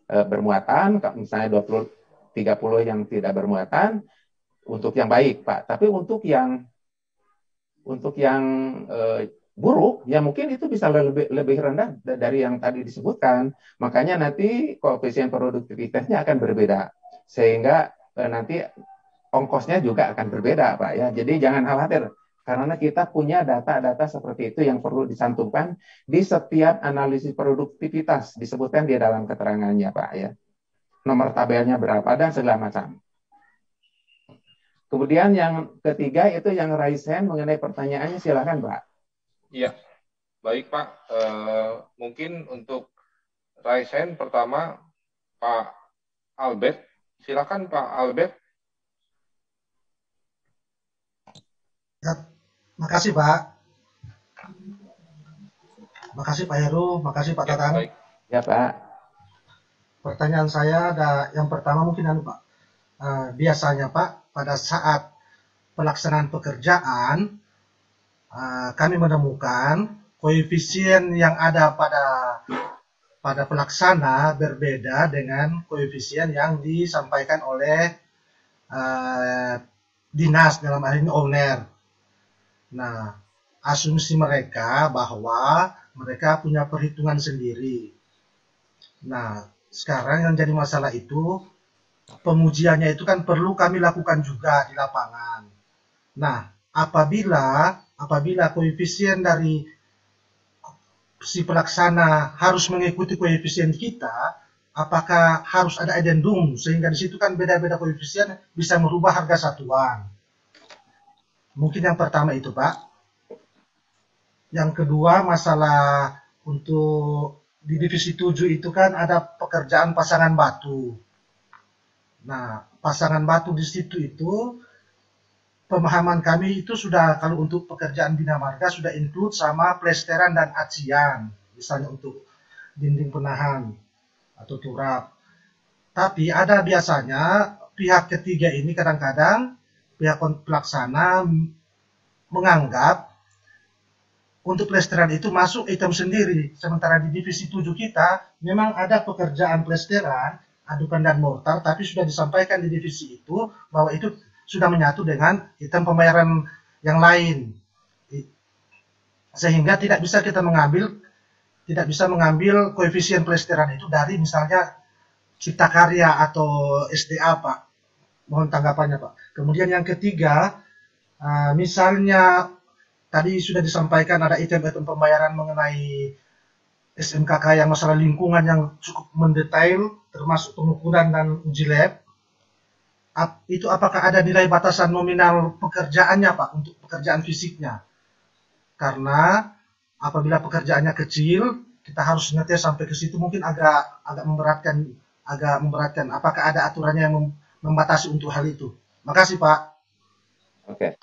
S1: bermuatan, misalnya 20-30 yang tidak bermuatan, untuk yang baik, Pak. Tapi untuk yang buruk, ya mungkin itu bisa lebih rendah dari yang tadi disebutkan. Makanya nanti koefisien produktivitasnya akan berbeda. Sehingga nanti ongkosnya juga akan berbeda, Pak. Ya. Jadi jangan khawatir. Karena kita punya data-data seperti itu yang perlu dicantumkan di setiap analisis produktivitas. Disebutkan di dalam keterangannya, Pak. Ya. Nomor tabelnya berapa, dan segala macam. Kemudian yang ketiga itu yang raise hand mengenai pertanyaannya, silakan, Pak.
S5: Iya, baik Pak. Mungkin untuk raise hand pertama Pak Albert. Silakan Pak Albert.
S7: Makasih Pak. Makasih Pak Heru, makasih Pak Tatang.
S5: Baik.
S1: Ya Pak.
S7: Pertanyaan saya ada yang pertama mungkin Pak. Biasanya Pak pada saat pelaksanaan pekerjaan kami menemukan koefisien yang ada pada pada pelaksana berbeda dengan koefisien yang disampaikan oleh dinas, dalam hal ini owner. Nah, asumsi mereka bahwa mereka punya perhitungan sendiri. Nah, sekarang yang jadi masalah itu pengujiannya itu kan perlu kami lakukan juga di lapangan. Nah, apabila koefisien dari si pelaksana harus mengikuti koefisien kita, apakah harus ada addendum sehingga di situ kan beda-beda koefisien bisa merubah harga satuan. Mungkin yang pertama itu, Pak. Yang kedua, masalah untuk di divisi 7 itu kan ada pekerjaan pasangan batu. Nah, pasangan batu di situ itu pemahaman kami itu sudah, kalau untuk pekerjaan bina marga sudah include sama plesteran dan acian, misalnya untuk dinding penahan atau turap. Tapi ada biasanya pihak ketiga ini kadang-kadang pihak pelaksana menganggap untuk plesteran itu masuk item sendiri. Sementara di divisi 7 kita memang ada pekerjaan plesteran, adukan dan mortar, tapi sudah disampaikan di divisi itu bahwa itu sudah menyatu dengan item pembayaran yang lain. Sehingga tidak bisa mengambil koefisien plesteran itu dari misalnya Cipta Karya atau SDA, Pak. Mohon tanggapannya, Pak. Kemudian yang ketiga, misalnya tadi sudah disampaikan ada item-item pembayaran mengenai SMKK yang masalah lingkungan yang cukup mendetail, termasuk pengukuran dan uji lab. Itu apakah ada nilai batasan nominal pekerjaannya, Pak, untuk pekerjaan fisiknya? Karena apabila pekerjaannya kecil, kita harus ngetes sampai ke situ mungkin agak memberatkan. Apakah ada aturannya yang membatasi untuk hal itu? Makasih, Pak.
S1: Oke.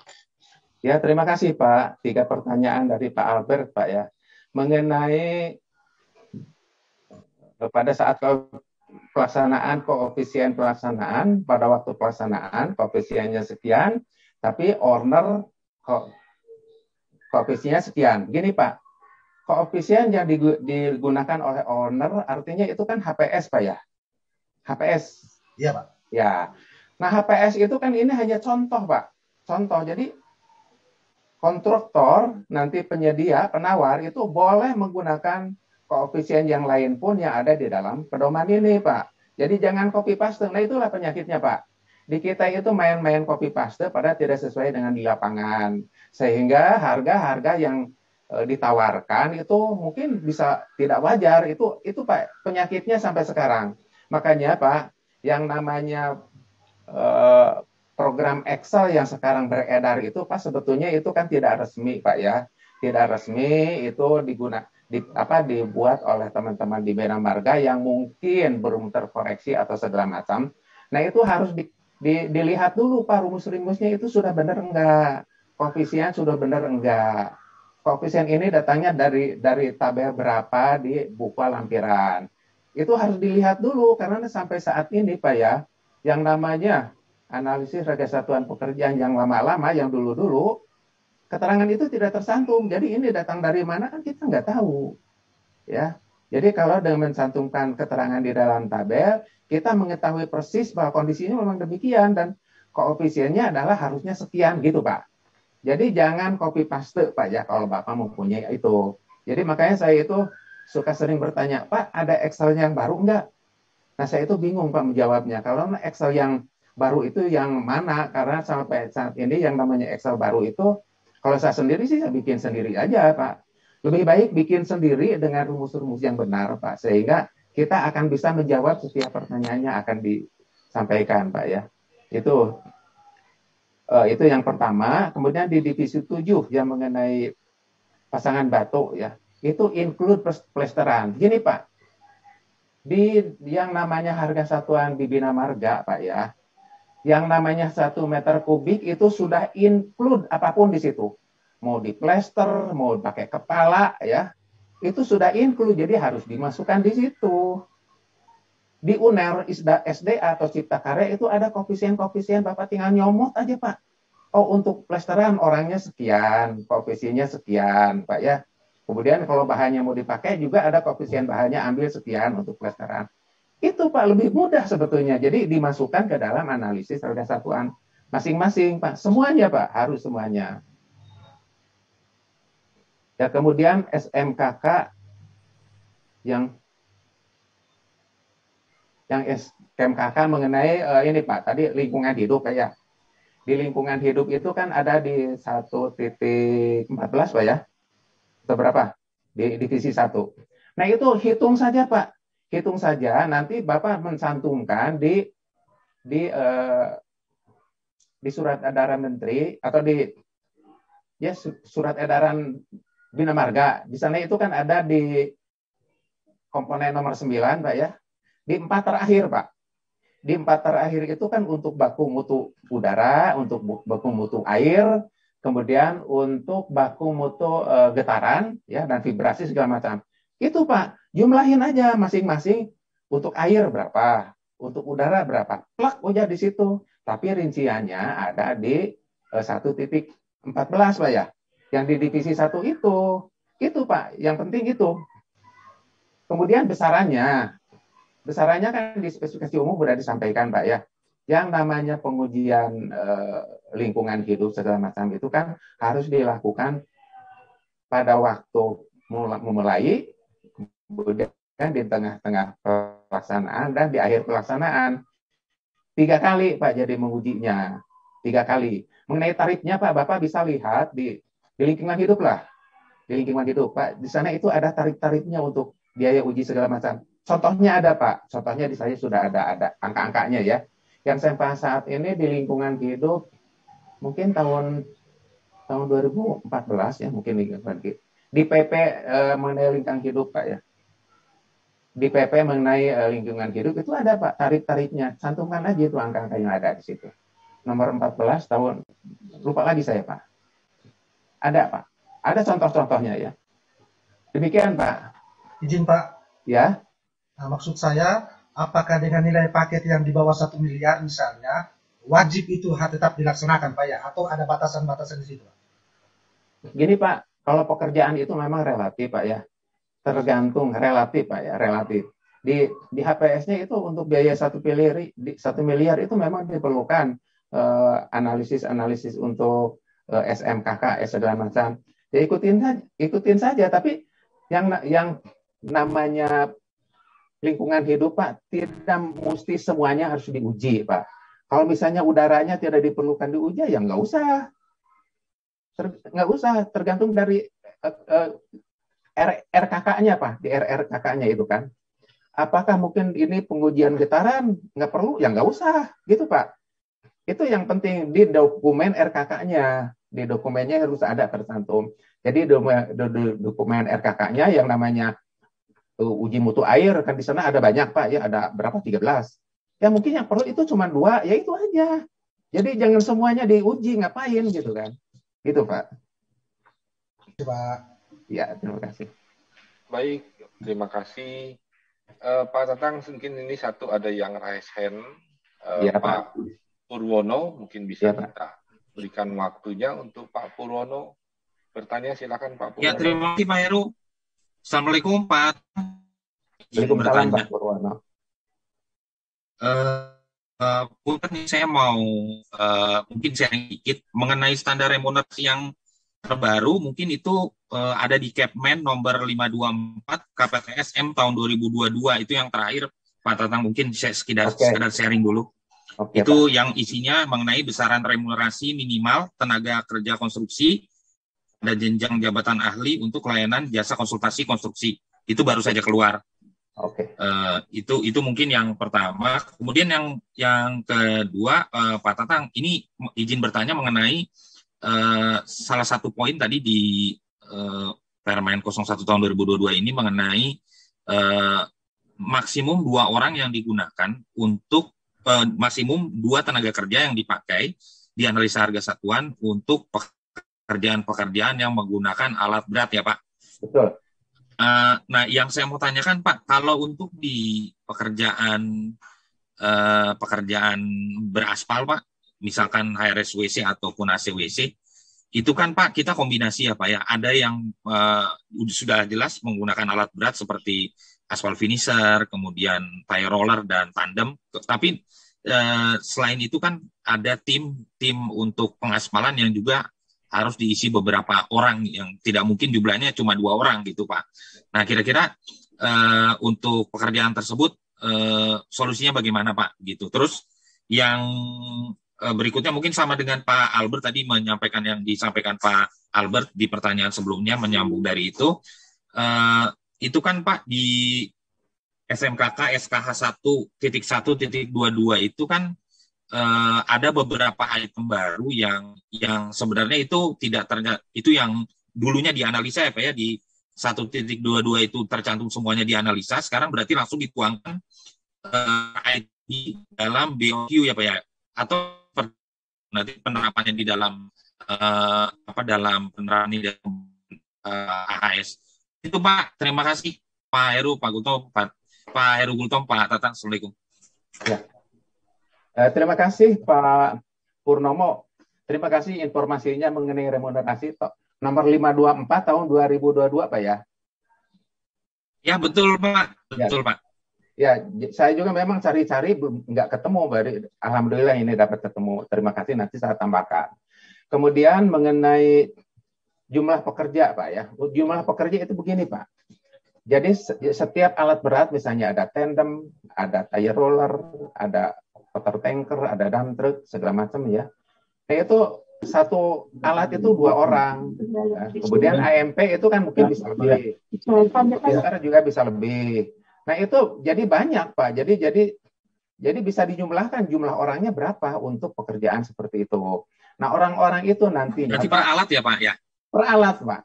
S1: Ya, terima kasih, Pak. 3 pertanyaan dari Pak Albert, Pak, ya. Mengenai pada saat pelaksanaan koefisien pelaksanaan, pada waktu pelaksanaan koefisiennya sekian, tapi owner koefisiennya sekian. Gini, Pak, koefisien yang digunakan oleh owner artinya itu kan HPS, Pak, ya? HPS.
S7: Iya, Pak.
S1: Ya. Nah, HPS itu kan ini hanya contoh, Pak. Contoh. Jadi kontraktor, nanti penyedia, penawar itu boleh menggunakan koefisien yang lain pun yang ada di dalam pedoman ini, Pak. Jadi jangan copy paste. Nah, itulah penyakitnya, Pak. Di kita itu main-main copy paste pada tidak sesuai dengan di lapangan. Sehingga harga-harga yang ditawarkan itu mungkin bisa tidak wajar. Itu Pak, penyakitnya sampai sekarang. Makanya, Pak, yang namanya program Excel yang sekarang beredar itu, Pak, sebetulnya itu kan tidak resmi, Pak, ya. Tidak resmi, itu dibuat oleh teman-teman di Bina Marga yang mungkin belum terkoreksi atau segala macam. Nah, itu harus dilihat dulu, Pak, rumus-rumusnya itu sudah benar enggak? Koefisien sudah benar enggak? Koefisien ini datangnya dari tabel berapa di buku lampiran. Itu harus dilihat dulu, karena sampai saat ini, Pak, ya, yang namanya analisis harga satuan pekerjaan yang lama-lama, yang dulu-dulu, keterangan itu tidak tersantum. Jadi ini datang dari mana kan kita nggak tahu. Ya. Jadi kalau dengan mencantumkan keterangan di dalam tabel, kita mengetahui persis bahwa kondisinya memang demikian dan koefisiennya adalah harusnya sekian gitu, Pak. Jadi jangan copy paste, Pak, ya, kalau Bapak mempunyai itu. Jadi makanya saya itu suka sering bertanya, Pak, ada Excel yang baru nggak? Nah, saya itu bingung, Pak, menjawabnya. Kalau Excel yang baru itu yang mana? Karena sampai saat ini yang namanya Excel baru itu, kalau saya sendiri sih saya bikin sendiri aja, Pak. Lebih baik bikin sendiri dengan rumus-rumus yang benar, Pak. Sehingga kita akan bisa menjawab setiap pertanyaannya akan disampaikan, Pak, ya. Itu yang pertama. Kemudian di divisi 7 yang mengenai pasangan batu, ya. Itu include plesteran. Gini, Pak. Di yang namanya harga satuan di Bina Marga, Pak, ya. Yang namanya 1 meter kubik itu sudah include apapun di situ. Mau di plester, mau pakai kepala, ya. Itu sudah include, jadi harus dimasukkan di situ. Di UNER, SDA atau Cipta Karya itu ada koefisien-koefisien, Bapak tinggal nyomot aja, Pak. Oh, untuk plesteran orangnya sekian, koefisiennya sekian, Pak, ya. Kemudian kalau bahannya mau dipakai juga ada koefisien bahannya, ambil sekian untuk pelestarian. Itu Pak lebih mudah sebetulnya. Jadi dimasukkan ke dalam analisis harga satuan masing-masing Pak. Semuanya Pak, harus semuanya. Ya kemudian SMKK yang SMKK mengenai ini Pak, tadi lingkungan hidup ya. Di lingkungan hidup itu kan ada di 1.14 Pak ya. Atau berapa? Di divisi 1. Nah itu hitung saja Pak. Hitung saja, nanti Bapak mencantumkan di surat edaran menteri atau di surat edaran Bina Marga. Di sana itu kan ada di komponen nomor 9 Pak ya. Di 4 terakhir Pak. Di 4 terakhir itu kan untuk baku mutu udara, untuk baku mutu air, kemudian untuk baku mutu getaran ya dan vibrasi segala macam. Itu Pak, jumlahin aja masing-masing untuk air berapa, untuk udara berapa. Plak aja di situ. Tapi rinciannya ada di 1.14 Pak ya. Yang di divisi 1 itu Pak, yang penting itu. Kemudian besarannya kan di spesifikasi umum sudah disampaikan Pak ya. Yang namanya pengujian lingkungan hidup segala macam itu kan harus dilakukan pada waktu memulai, kemudian di tengah-tengah pelaksanaan dan di akhir pelaksanaan. 3 kali Pak jadi mengujinya. 3 kali. Mengenai tarifnya Pak, Bapak bisa lihat di lingkungan hidup lah. Di lingkungan hidup Pak, di sana itu ada tarif-tarifnya untuk biaya uji segala macam. Contohnya ada Pak. Contohnya di saya sudah ada angka-angkanya ya. Yang saya bahas saat ini di lingkungan hidup mungkin tahun 2014 ya, mungkin lingkungan hidup. Di PP mengenai lingkungan hidup Pak ya. Di PP mengenai lingkungan hidup itu ada Pak tarif-tarifnya. Cantumkan aja itu angka-angka yang ada di situ. Nomor 14 tahun, lupa lagi saya Pak. Ada Pak. Ada contoh-contohnya ya. Demikian Pak.
S7: Izin Pak.
S1: Ya.
S7: Nah, maksud saya, apakah dengan nilai paket yang di bawah 1 miliar misalnya, wajib itu tetap dilaksanakan Pak ya? Atau ada batasan-batasan di situ Pak?
S1: Gini Pak, kalau pekerjaan itu memang relatif Pak ya. Tergantung relatif Pak ya, relatif. Di HPS-nya itu untuk biaya 1 miliar itu memang diperlukan analisis untuk SMKK, segala macam. Ya ikutin saja. Tapi yang namanya lingkungan hidup Pak, tidak mesti semuanya harus diuji Pak. Kalau misalnya udaranya tidak diperlukan diuji, ya nggak usah. Nggak usah, tergantung dari RKK-nya Pak, di RRKK-nya itu kan. Apakah mungkin ini pengujian getaran nggak perlu? Ya nggak usah, gitu Pak. Itu yang penting di dokumen RKK-nya. Di dokumennya harus ada tercantum. Jadi dokumen RKK-nya yang namanya uji mutu air, kan di sana ada banyak Pak, ya ada berapa? 13. Ya mungkin yang perlu itu cuma 2, ya itu aja. Jadi jangan semuanya diuji, ngapain gitu kan. Gitu Pak.
S7: Pak.
S1: Ya, terima kasih.
S5: Baik, terima kasih. Pak Tatang, mungkin ini satu ada yang raise hand.
S1: Ya,
S5: Pak Purwono, mungkin bisa
S1: ya,
S5: kita berikan waktunya untuk Pak Purwono bertanya. Silakan Pak Purwono.
S8: Ya, terima kasih Pak Heru. Assalamualaikum Pak.
S1: Waalaikumsalam Pak Purwono.
S8: Punten saya mau mungkin sharing dikit mengenai standar remunerasi yang terbaru. Mungkin itu ada di Kepmen nomor 524 KPTSM tahun 2022. Itu yang terakhir Pak Tatang, mungkin saya sekedar sharing dulu. Itu Pak, yang isinya mengenai besaran remunerasi minimal tenaga kerja konstruksi dan jenjang jabatan ahli untuk layanan jasa konsultasi konstruksi. Itu baru saja keluar. Itu mungkin yang pertama. Kemudian yang kedua, Pak Tatang, ini izin bertanya mengenai salah satu poin tadi di Permen 01 tahun 2022 ini mengenai maksimum 2 orang yang digunakan untuk maksimum 2 tenaga kerja yang dipakai di analisa harga satuan untuk pekerjaan-pekerjaan yang menggunakan alat berat ya Pak.
S1: Betul.
S8: Nah, yang saya mau tanyakan Pak, kalau untuk di pekerjaan beraspal Pak, misalkan HRSWC ataupun ACWC, itu kan Pak kita kombinasi ya Pak ya. Ada yang sudah jelas menggunakan alat berat seperti aspal finisher, kemudian tire roller dan tandem. Tapi selain itu kan ada tim untuk pengaspalan yang juga harus diisi beberapa orang yang tidak mungkin jumlahnya cuma 2 orang gitu Pak. Nah kira-kira untuk pekerjaan tersebut solusinya bagaimana Pak gitu. Terus yang berikutnya mungkin sama dengan Pak Albert tadi menyampaikan yang disampaikan Pak Albert di pertanyaan sebelumnya menyambung dari itu kan Pak di SMKK SKH 1.1.22 itu kan ada beberapa item baru yang sebenarnya itu tidak ternyata itu yang dulunya dianalisa ya Pak ya di 1.22 itu tercantum semuanya dianalisa, sekarang berarti langsung dituangkan di dalam BOQ ya Pak ya, atau nanti penerapannya di dalam dalam penerapan di dalam AHS itu Pak. Terima kasih Pak Heru, Pak Gultom, Pak Heru Gultom, Pak Tatang. Assalamualaikum.
S1: Ya. Terima kasih Pak Purnomo. Terima kasih informasinya mengenai remunerasi nomor 524 tahun 2022 Pak ya.
S8: Ya betul Pak, betul
S1: ya.
S8: Pak.
S1: Ya, saya juga memang cari-cari nggak ketemu. Alhamdulillah ini dapat ketemu. Terima kasih, nanti saya tambahkan. Kemudian mengenai jumlah pekerja Pak ya. Jumlah pekerja itu begini Pak. Jadi setiap alat berat misalnya ada tandem, ada tire roller, ada water tanker, ada dump truck, segala macam ya. Nah itu satu alat itu 2 orang. Nah, kemudian AMP itu kan mungkin bisa lebih. Bisa juga bisa lebih. Nah itu jadi banyak Pak. Jadi bisa dijumlahkan jumlah orangnya berapa untuk pekerjaan seperti itu. Nah orang-orang itu nantinya.
S8: Berarti per alat ya Pak ya?
S1: Per alat Pak.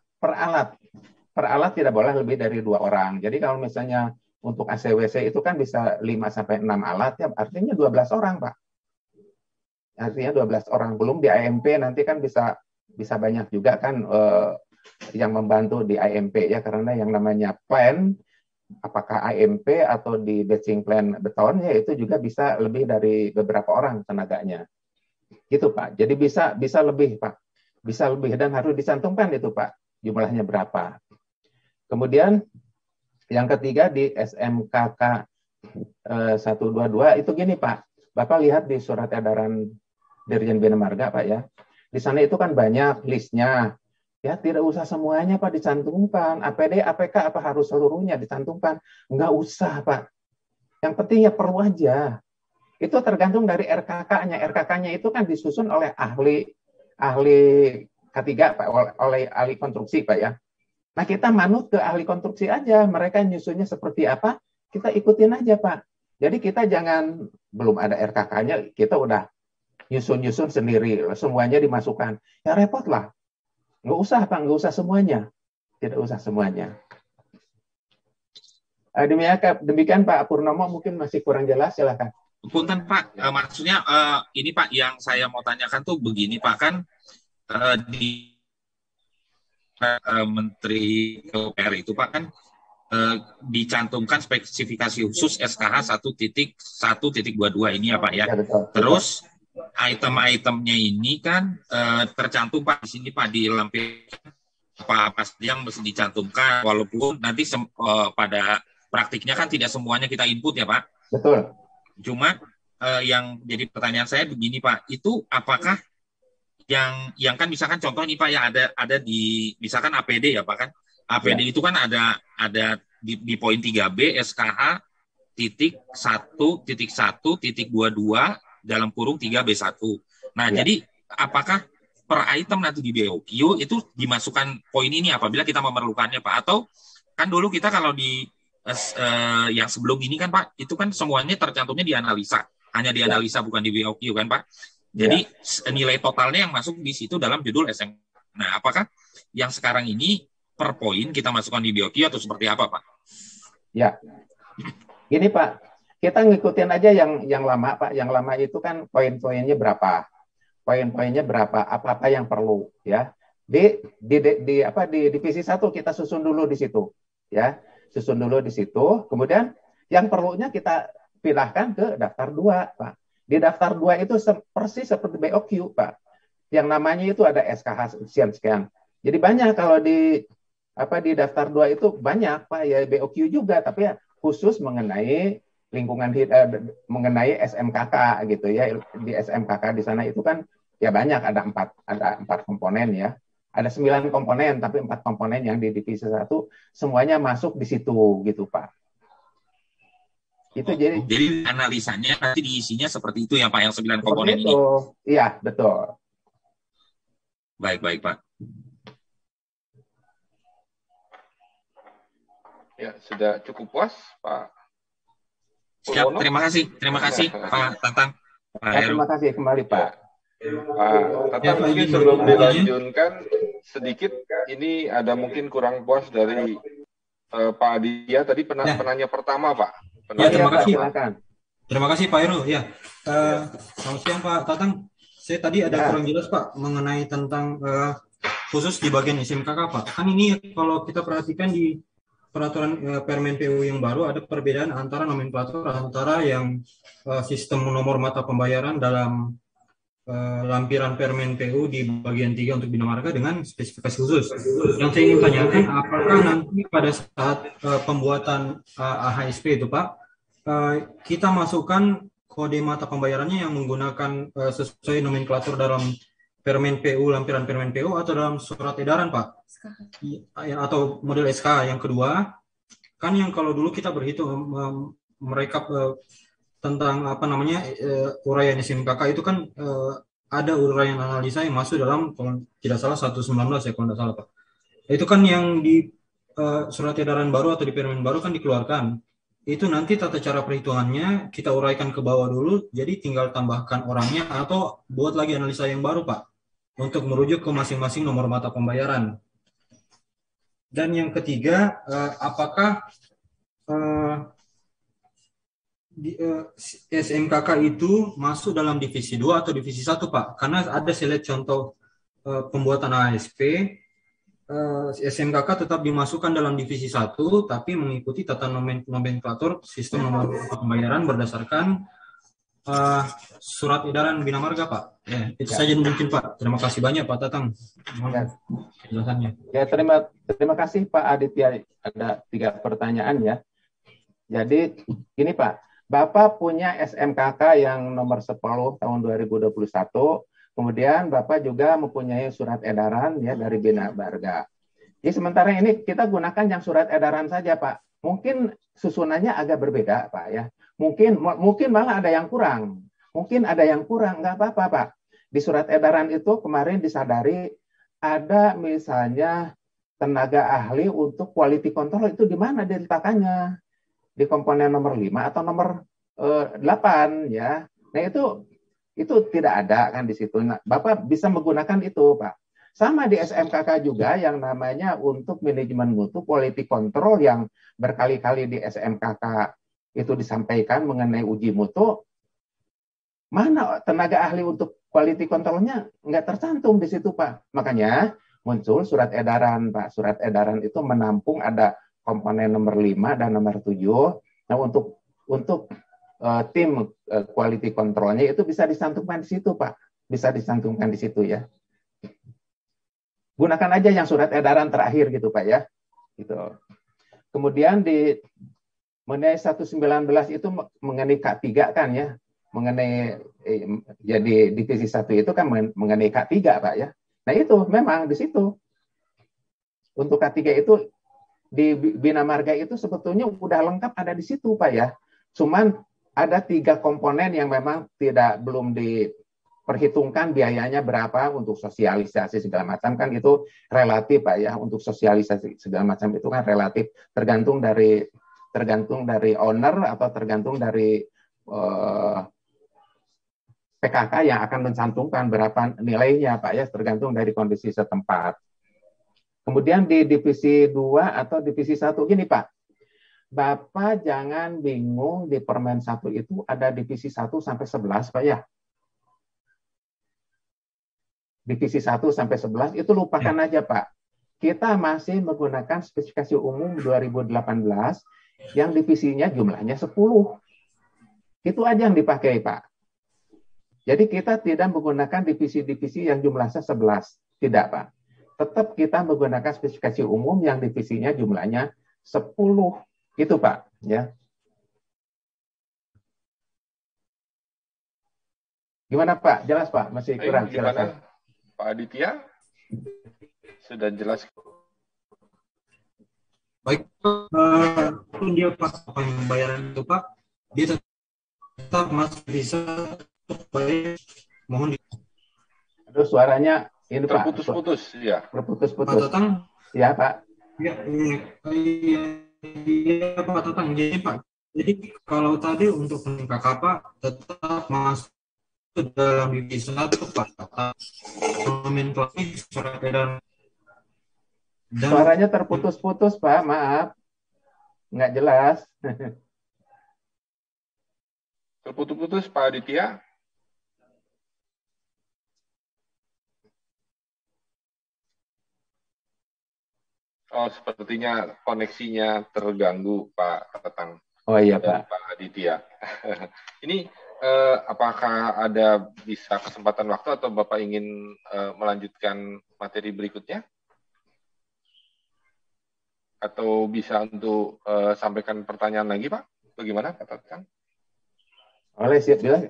S1: Per alat tidak boleh lebih dari 2 orang. Jadi kalau misalnya untuk ACWC itu kan bisa 5-6 alat, ya artinya 12 orang, Pak. Artinya 12 orang. Belum di AMP nanti kan bisa banyak juga kan yang membantu di AMP ya, karena yang namanya plan, apakah AMP atau di batching plan beton, ya itu juga bisa lebih dari beberapa orang tenaganya. Gitu, Pak. Jadi bisa lebih, Pak. Bisa lebih dan harus dicantumkan itu, Pak. Jumlahnya berapa. Kemudian yang ketiga di SMKK 122 itu gini Pak, Bapak lihat di surat edaran Dirjen Bina Marga Pak ya, di sana itu kan banyak listnya, ya tidak usah semuanya Pak dicantumkan, APD, APK apa harus seluruhnya dicantumkan, nggak usah Pak, yang penting ya perlu aja, itu tergantung dari RKK-nya, RKK-nya itu kan disusun oleh ahli K3 Pak, oleh ahli konstruksi Pak ya. Nah, kita manut ke ahli konstruksi aja. Mereka nyusunnya seperti apa, kita ikutin aja, Pak. Jadi kita jangan, belum ada RKK-nya, kita udah nyusun-nyusun sendiri. Semuanya dimasukkan. Ya repot lah. Nggak usah, Pak. Nggak usah semuanya. Tidak usah semuanya. Demikian, Pak Purnomo. Mungkin masih kurang jelas. Silakan.
S8: Punten, Pak. Maksudnya, ini, Pak, yang saya mau tanyakan tuh begini, Pak. Kan di Menteri PUPR itu Pak kan dicantumkan spesifikasi khusus SKH 1.1.22 ini ya Pak ya. Terus item-itemnya ini kan tercantum Pak di sini Pak di lampiran apa yang mesti dicantumkan, walaupun nanti pada praktiknya kan tidak semuanya kita input ya Pak.
S1: Betul.
S8: Cuma yang jadi pertanyaan saya begini Pak, itu apakah yang kan misalkan contoh nih Pak ya ada di misalkan APD ya Pak kan APD ya. Itu kan ada di poin 3B SKH titik 1.1.22 dalam kurung 3B1. Nah ya. Jadi apakah per item nanti di BOQ itu dimasukkan poin ini apabila kita memerlukannya Pak, atau kan dulu kita kalau di yang sebelum ini kan Pak itu kan semuanya tercantumnya dianalisa, hanya dianalisa ya. Bukan di BOQ kan Pak. Jadi nilai totalnya yang masuk di situ dalam judul SM. Nah, apakah yang sekarang ini per poin kita masukkan di BOQ atau seperti apa, Pak?
S1: Ya, gini Pak, kita ngikutin aja yang lama Pak. Yang lama itu kan poin-poinnya berapa, apa-apa yang perlu ya. Di divisi 1 kita susun dulu di situ, ya, susun dulu di situ. Kemudian yang perlunya kita pindahkan ke daftar 2, Pak. Di daftar 2 itu persis seperti BOQ, Pak. yang namanya itu ada SKH sekian-sekian. Jadi banyak kalau di daftar 2 itu banyak Pak ya, BOQ juga, tapi ya khusus mengenai lingkungan mengenai SMKK gitu ya. Di SMKK di sana itu kan ya banyak, ada empat komponen ya. Ada 9 komponen, tapi 4 komponen yang di divisi 1 semuanya masuk di situ gitu Pak. Itu
S8: jadi analisanya nanti diisinya seperti itu ya Pak, yang 9 komponen ini.
S1: Iya, betul.
S8: Baik Pak.
S5: Ya, sudah cukup puas, Pak.
S8: Siap, terima kasih Pak Tatang.
S1: Terima kasih kembali Pak.
S5: Pak Tatang, mungkin sebelum dilanjutkan sedikit, ini ada mungkin kurang puas dari Pak Aditya tadi penanya pertama Pak.
S9: Terima kasih.
S1: Silakan.
S9: Terima kasih Pak Heru. Ya, selamat siang Pak Tatang. Saya tadi ada kurang jelas Pak mengenai tentang khusus di bagian SMKK Pak. Kan ini kalau kita perhatikan di peraturan Permen PU yang baru ada perbedaan antara nomenklatur antara yang sistem nomor mata pembayaran dalam lampiran Permen PU di bagian 3 untuk Bina Marga dengan spesifikasi khusus. Yang saya ingin tanyakan, apakah nanti pada saat pembuatan AHSP itu Pak, kita masukkan kode mata pembayarannya yang menggunakan sesuai nomenklatur dalam Permen PU, lampiran Permen PU, atau dalam surat edaran Pak? Atau model SK. Yang kedua, kan yang kalau dulu kita berhitung merekap tentang uraian SMKK itu kan ada uraian analisa yang masuk dalam, kalau tidak salah 119 ya kalau tidak salah Pak. Itu kan yang di surat edaran baru atau di Permen baru kan dikeluarkan. Itu nanti tata cara perhitungannya kita uraikan ke bawah dulu, jadi tinggal tambahkan orangnya atau buat lagi analisa yang baru Pak untuk merujuk ke masing-masing nomor mata pembayaran. Dan yang ketiga, apakah SMKK itu masuk dalam divisi 2 atau divisi 1 Pak? Karena ada saya lihat contoh pembuatan ASP, SMKK tetap dimasukkan dalam divisi 1, tapi mengikuti tata nomenklatur sistem nomor pembayaran berdasarkan surat edaran Bina Marga Pak. Ya, itu saja mungkin Pak. Terima kasih banyak Pak Tatang. Penjelasannya.
S1: Ya, terima kasih Pak Aditya. Ada 3 pertanyaan ya. Jadi gini Pak, Bapak punya SMKK yang nomor 10 tahun 2021. Kemudian Bapak juga mempunyai surat edaran ya dari Bina Marga. Jadi sementara ini kita gunakan yang surat edaran saja Pak. Mungkin susunannya agak berbeda Pak ya. Mungkin malah ada yang kurang. Mungkin ada yang kurang, nggak apa-apa Pak. Di surat edaran itu kemarin disadari ada misalnya tenaga ahli untuk quality control, itu di mana diletakkannya? Di komponen nomor 5 atau nomor 8 ya. Nah itu tidak ada kan di situ. Nah, Bapak bisa menggunakan itu Pak. Sama di SMKK juga yang namanya untuk manajemen mutu quality control yang berkali-kali di SMKK itu disampaikan mengenai uji mutu. Mana tenaga ahli untuk quality controlnya nggak tercantum di situ Pak. Makanya muncul surat edaran Pak. Surat edaran itu menampung ada komponen nomor 5 dan nomor 7. Nah untuk tim quality controlnya itu bisa disantumkan di situ Pak. Bisa disantumkan di situ ya. Gunakan aja yang surat edaran terakhir gitu Pak ya. Gitu. Kemudian mengenai 119 itu mengenai K3 kan ya. Mengenai jadi divisi 1 itu kan mengenai K3 Pak ya. Nah itu memang di situ. Untuk K3 itu di Bina Marga itu sebetulnya udah lengkap ada di situ Pak ya. Cuman ada 3 komponen yang memang belum diperhitungkan biayanya berapa untuk sosialisasi segala macam kan itu relatif Pak ya. Untuk sosialisasi segala macam itu kan relatif tergantung dari owner atau tergantung dari PKK yang akan mencantumkan berapa nilainya Pak ya, tergantung dari kondisi setempat. Kemudian di divisi 2 atau divisi 1 gini Pak. Bapak jangan bingung di Permen 1 itu ada divisi 1 sampai 11 Pak ya. Divisi 1 sampai 11 itu lupakan aja Pak. Kita masih menggunakan spesifikasi umum 2018 yang divisinya jumlahnya 10. Itu aja yang dipakai Pak. Jadi kita tidak menggunakan divisi-divisi yang jumlahnya 11. Tidak, Pak. Tetap kita menggunakan spesifikasi umum yang divisinya jumlahnya 10. Itu, Pak. Ya. Gimana, Pak? Jelas, Pak? Masih kurang?
S5: Ayo, gimana, Pak Aditya? Sudah jelas.
S9: Baik, dia Pak pembayaran itu Pak, dia tetap masih bisa baik, mohon.
S1: Aduh, suaranya ini Pak.
S5: Terputus-putus, ya.
S1: Terputus-putus.
S9: Pak Tatang?
S1: Ya, Pak.
S9: Ya, iya Pak Tatang. Jadi Pak, jadi kalau tadi untuk KK Pak tetap masuk ke dalam divisi 1 Pak Tatang. Nomenklatur surat edaran.
S1: Suaranya terputus-putus, Pak. Maaf. Nggak jelas.
S5: Terputus-putus, Pak Aditya. Oh, sepertinya koneksinya terganggu, Pak Tatang.
S1: Oh iya, Pak.
S5: Pak Aditya. Ini apakah ada bisa kesempatan waktu atau Bapak ingin melanjutkan materi berikutnya? Atau bisa untuk sampaikan pertanyaan lagi, Pak? Bagaimana, Pak Tatang?
S1: Oleh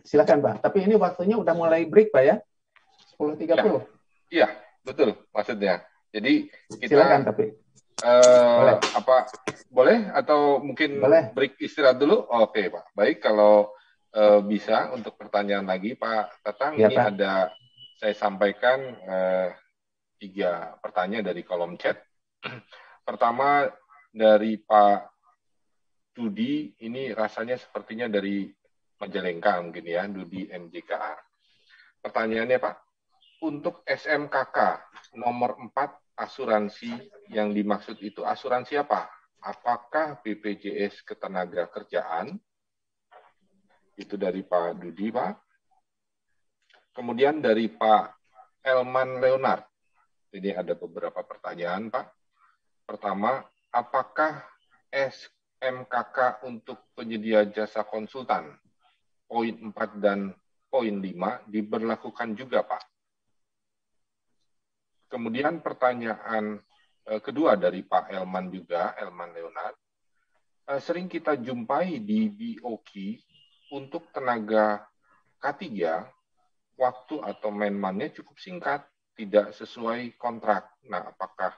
S1: silakan, Pak. Tapi ini waktunya udah mulai break, Pak, ya? 10.30.
S5: Iya, betul maksudnya. Jadi kita
S1: silakan, tapi
S5: boleh atau mungkin
S1: boleh.
S5: Break istirahat dulu? Oke, Pak. Baik, kalau bisa untuk pertanyaan lagi, Pak Tatang,
S1: ya,
S5: ini
S1: Pak.
S5: ada saya sampaikan 3 pertanyaan dari kolom chat. Pertama dari Pak Dudi, ini rasanya sepertinya dari Majalengka mungkin ya, Dudi MJKA. Pertanyaannya Pak, untuk SMKK nomor 4 asuransi yang dimaksud itu asuransi apa? Apakah BPJS Ketenagakerjaan? Itu dari Pak Dudi, Pak. Kemudian dari Pak Elman Leonard. Ini ada beberapa pertanyaan, Pak. Pertama, apakah SMKK untuk penyedia jasa konsultan poin 4 dan poin 5 diberlakukan juga, Pak? Kemudian pertanyaan kedua dari Pak Elman juga, Elman Leonard. Sering kita jumpai di BOQ untuk tenaga K3, waktu atau man-man-nya cukup singkat, tidak sesuai kontrak. Nah, apakah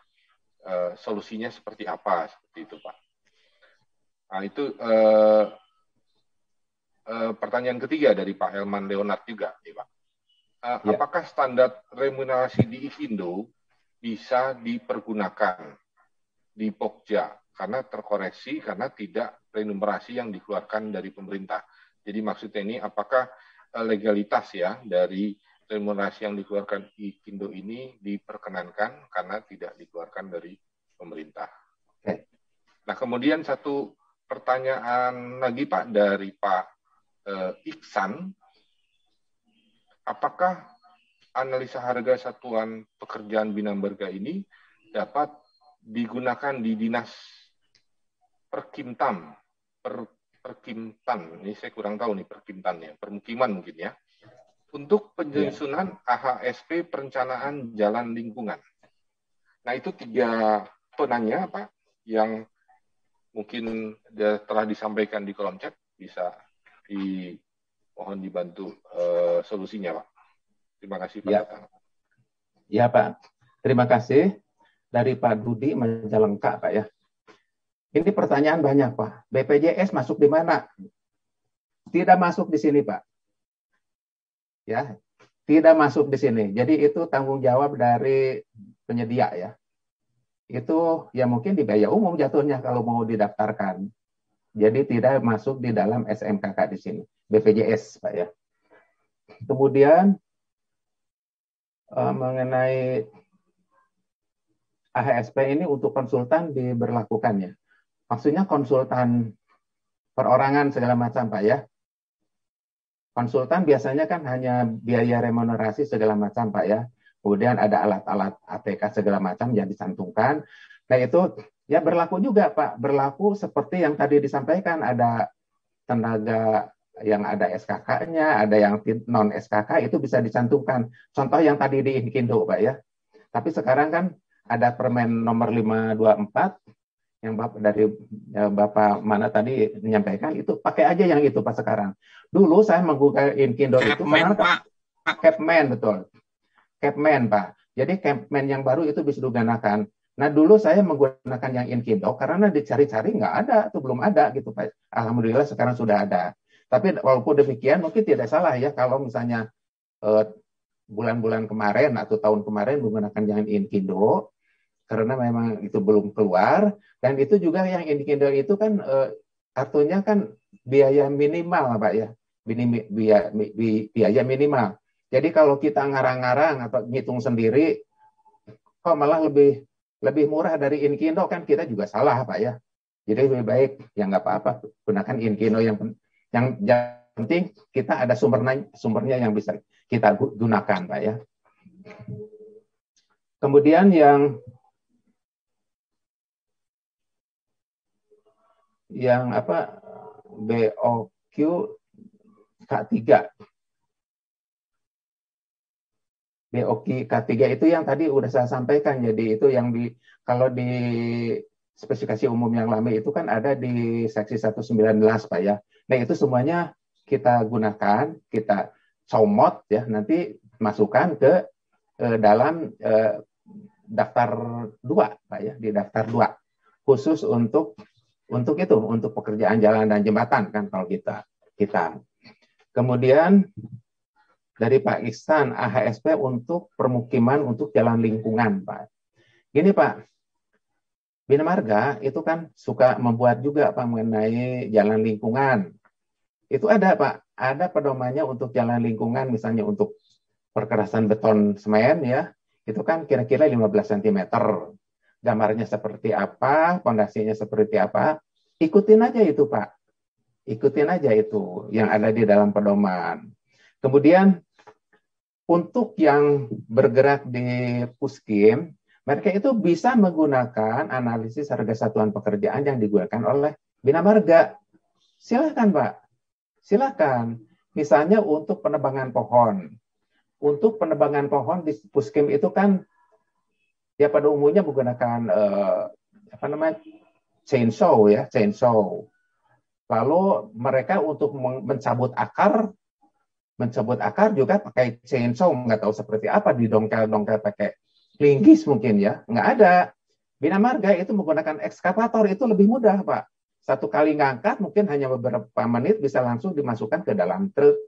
S5: solusinya seperti apa? Seperti itu, Pak. Nah, itu pertanyaan ketiga dari Pak Elman Leonard juga, nih, Pak. Apakah standar remunerasi di IKINDO bisa dipergunakan di Pokja karena terkoreksi karena tidak remunerasi yang dikeluarkan dari pemerintah? Jadi maksudnya ini apakah legalitas ya dari remunerasi yang dikeluarkan IKINDO ini diperkenankan karena tidak dikeluarkan dari pemerintah? Nah, kemudian satu pertanyaan lagi, Pak, dari Pak Iksan. Apakah analisa harga satuan pekerjaan Bina Marga ini dapat digunakan di dinas Perkimtan? Perkimtan, ini saya kurang tahu nih perkimtannya, permukiman mungkin ya. Untuk penyusunan AHSP perencanaan jalan lingkungan. Nah, itu 3 penanya, Pak, yang mungkin telah disampaikan di kolom chat, bisa mohon dibantu solusinya, Pak. Terima kasih, Pak.
S1: Ya. Ya, Pak. Terima kasih dari Pak Dudi Majalengka, Pak ya. Ini pertanyaan banyak, Pak. BPJS masuk di mana? Tidak masuk di sini, Pak. Ya, tidak masuk di sini. Jadi itu tanggung jawab dari penyedia ya. Itu ya mungkin di biaya umum jatuhnya kalau mau didaftarkan. Jadi tidak masuk di dalam SMKK di sini. BPJS, Pak ya. Kemudian mengenai AHSP ini untuk konsultan diberlakukannya. Maksudnya konsultan perorangan segala macam, Pak ya. Konsultan biasanya kan hanya biaya remunerasi segala macam, Pak ya. Kemudian ada alat-alat ATK segala macam yang dicantumkan. Nah itu ya berlaku juga, Pak. Berlaku seperti yang tadi disampaikan, ada tenaga yang ada SKK-nya, ada yang non SKK, itu bisa dicantumkan. Contoh yang tadi di Inkindo, Pak ya. Tapi sekarang kan ada Permen nomor 524 yang dari Bapak mana tadi menyampaikan, itu pakai aja yang itu Pak sekarang. Dulu saya menggunakan Inkindo itu karena Capman, betul. Capman, Pak. Jadi Capman yang baru itu bisa digunakan. Nah, dulu saya menggunakan yang Inkindo karena dicari-cari nggak ada, itu belum ada gitu Pak. Alhamdulillah sekarang sudah ada. Tapi walaupun demikian mungkin tidak salah ya kalau misalnya bulan-bulan kemarin atau tahun kemarin menggunakan yang Inkindo karena memang itu belum keluar, dan itu juga yang Inkindo itu kan artinya kan biaya minimal Pak ya, biaya minimal. Jadi kalau kita ngarang-ngarang atau ngitung sendiri, kok malah lebih murah dari Inkindo, kan kita juga salah Pak ya. Jadi lebih baik ya nggak apa-apa gunakan Inkindo, yang penting kita ada sumbernya yang bisa kita gunakan Pak ya. Kemudian yang apa BOQ K3. BOQ K3 itu yang tadi udah saya sampaikan. Jadi itu yang kalau di spesifikasi umum yang lama itu kan ada di seksi 119 Pak ya. Nah itu semuanya kita gunakan, kita comot ya, nanti masukkan ke dalam daftar 2 Pak ya, di daftar 2 khusus untuk itu, untuk pekerjaan jalan dan jembatan kan kalau kita. Kemudian dari Pak Iksan, AHSP untuk permukiman untuk jalan lingkungan Pak. Gini Pak, Bina Marga itu kan suka membuat juga Pak mengenai jalan lingkungan. Itu ada Pak, ada pedomannya untuk jalan lingkungan, misalnya untuk perkerasan beton semen ya, itu kan kira-kira 15 cm. Gambarnya seperti apa, fondasinya seperti apa, ikutin aja itu Pak. Ikutin aja itu yang ada di dalam pedoman. Kemudian untuk yang bergerak di Puskim, mereka itu bisa menggunakan analisis harga satuan pekerjaan yang digunakan oleh Bina Marga. Silakan Pak, silakan. Misalnya untuk penebangan pohon. Untuk penebangan pohon di Puskim itu kan ya pada umumnya menggunakan chainsaw ya, chainsaw. Lalu mereka untuk mencabut akar juga pakai chainsaw, nggak tahu seperti apa, didongkel-dongkel pakai linggis mungkin ya, nggak ada. Bina Marga itu menggunakan ekskavator, itu lebih mudah Pak. Satu kali ngangkat mungkin hanya beberapa menit bisa langsung dimasukkan ke dalam truk.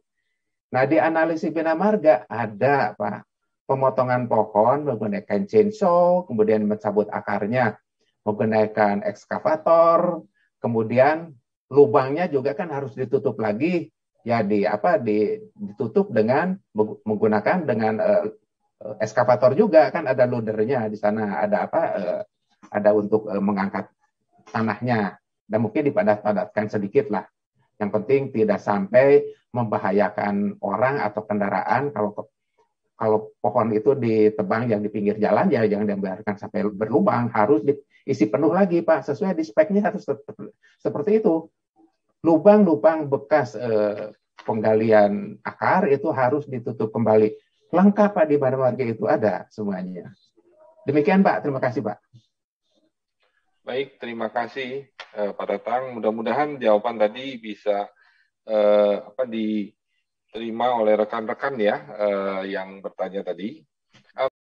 S1: Nah di analisis Bina Marga ada Pak, pemotongan pohon menggunakan chainsaw, kemudian mencabut akarnya menggunakan ekskavator, kemudian lubangnya juga kan harus ditutup lagi ya, ditutup dengan menggunakan dengan ekskavator juga kan, ada loadernya di sana, ada untuk mengangkat tanahnya, dan mungkin dipadat-padatkan sedikit lah. Yang penting tidak sampai membahayakan orang atau kendaraan. Kalau pohon itu ditebang yang di pinggir jalan ya jangan dibiarkan sampai berlubang, harus diisi penuh lagi Pak, sesuai di speknya harus seperti itu. Lubang-lubang bekas penggalian akar itu harus ditutup kembali. Lengkap Pak, di Bina Marga itu ada semuanya. Demikian Pak, terima kasih Pak.
S5: Baik, terima kasih Pak Tatang. Mudah-mudahan jawaban tadi bisa diterima oleh rekan-rekan ya yang bertanya tadi.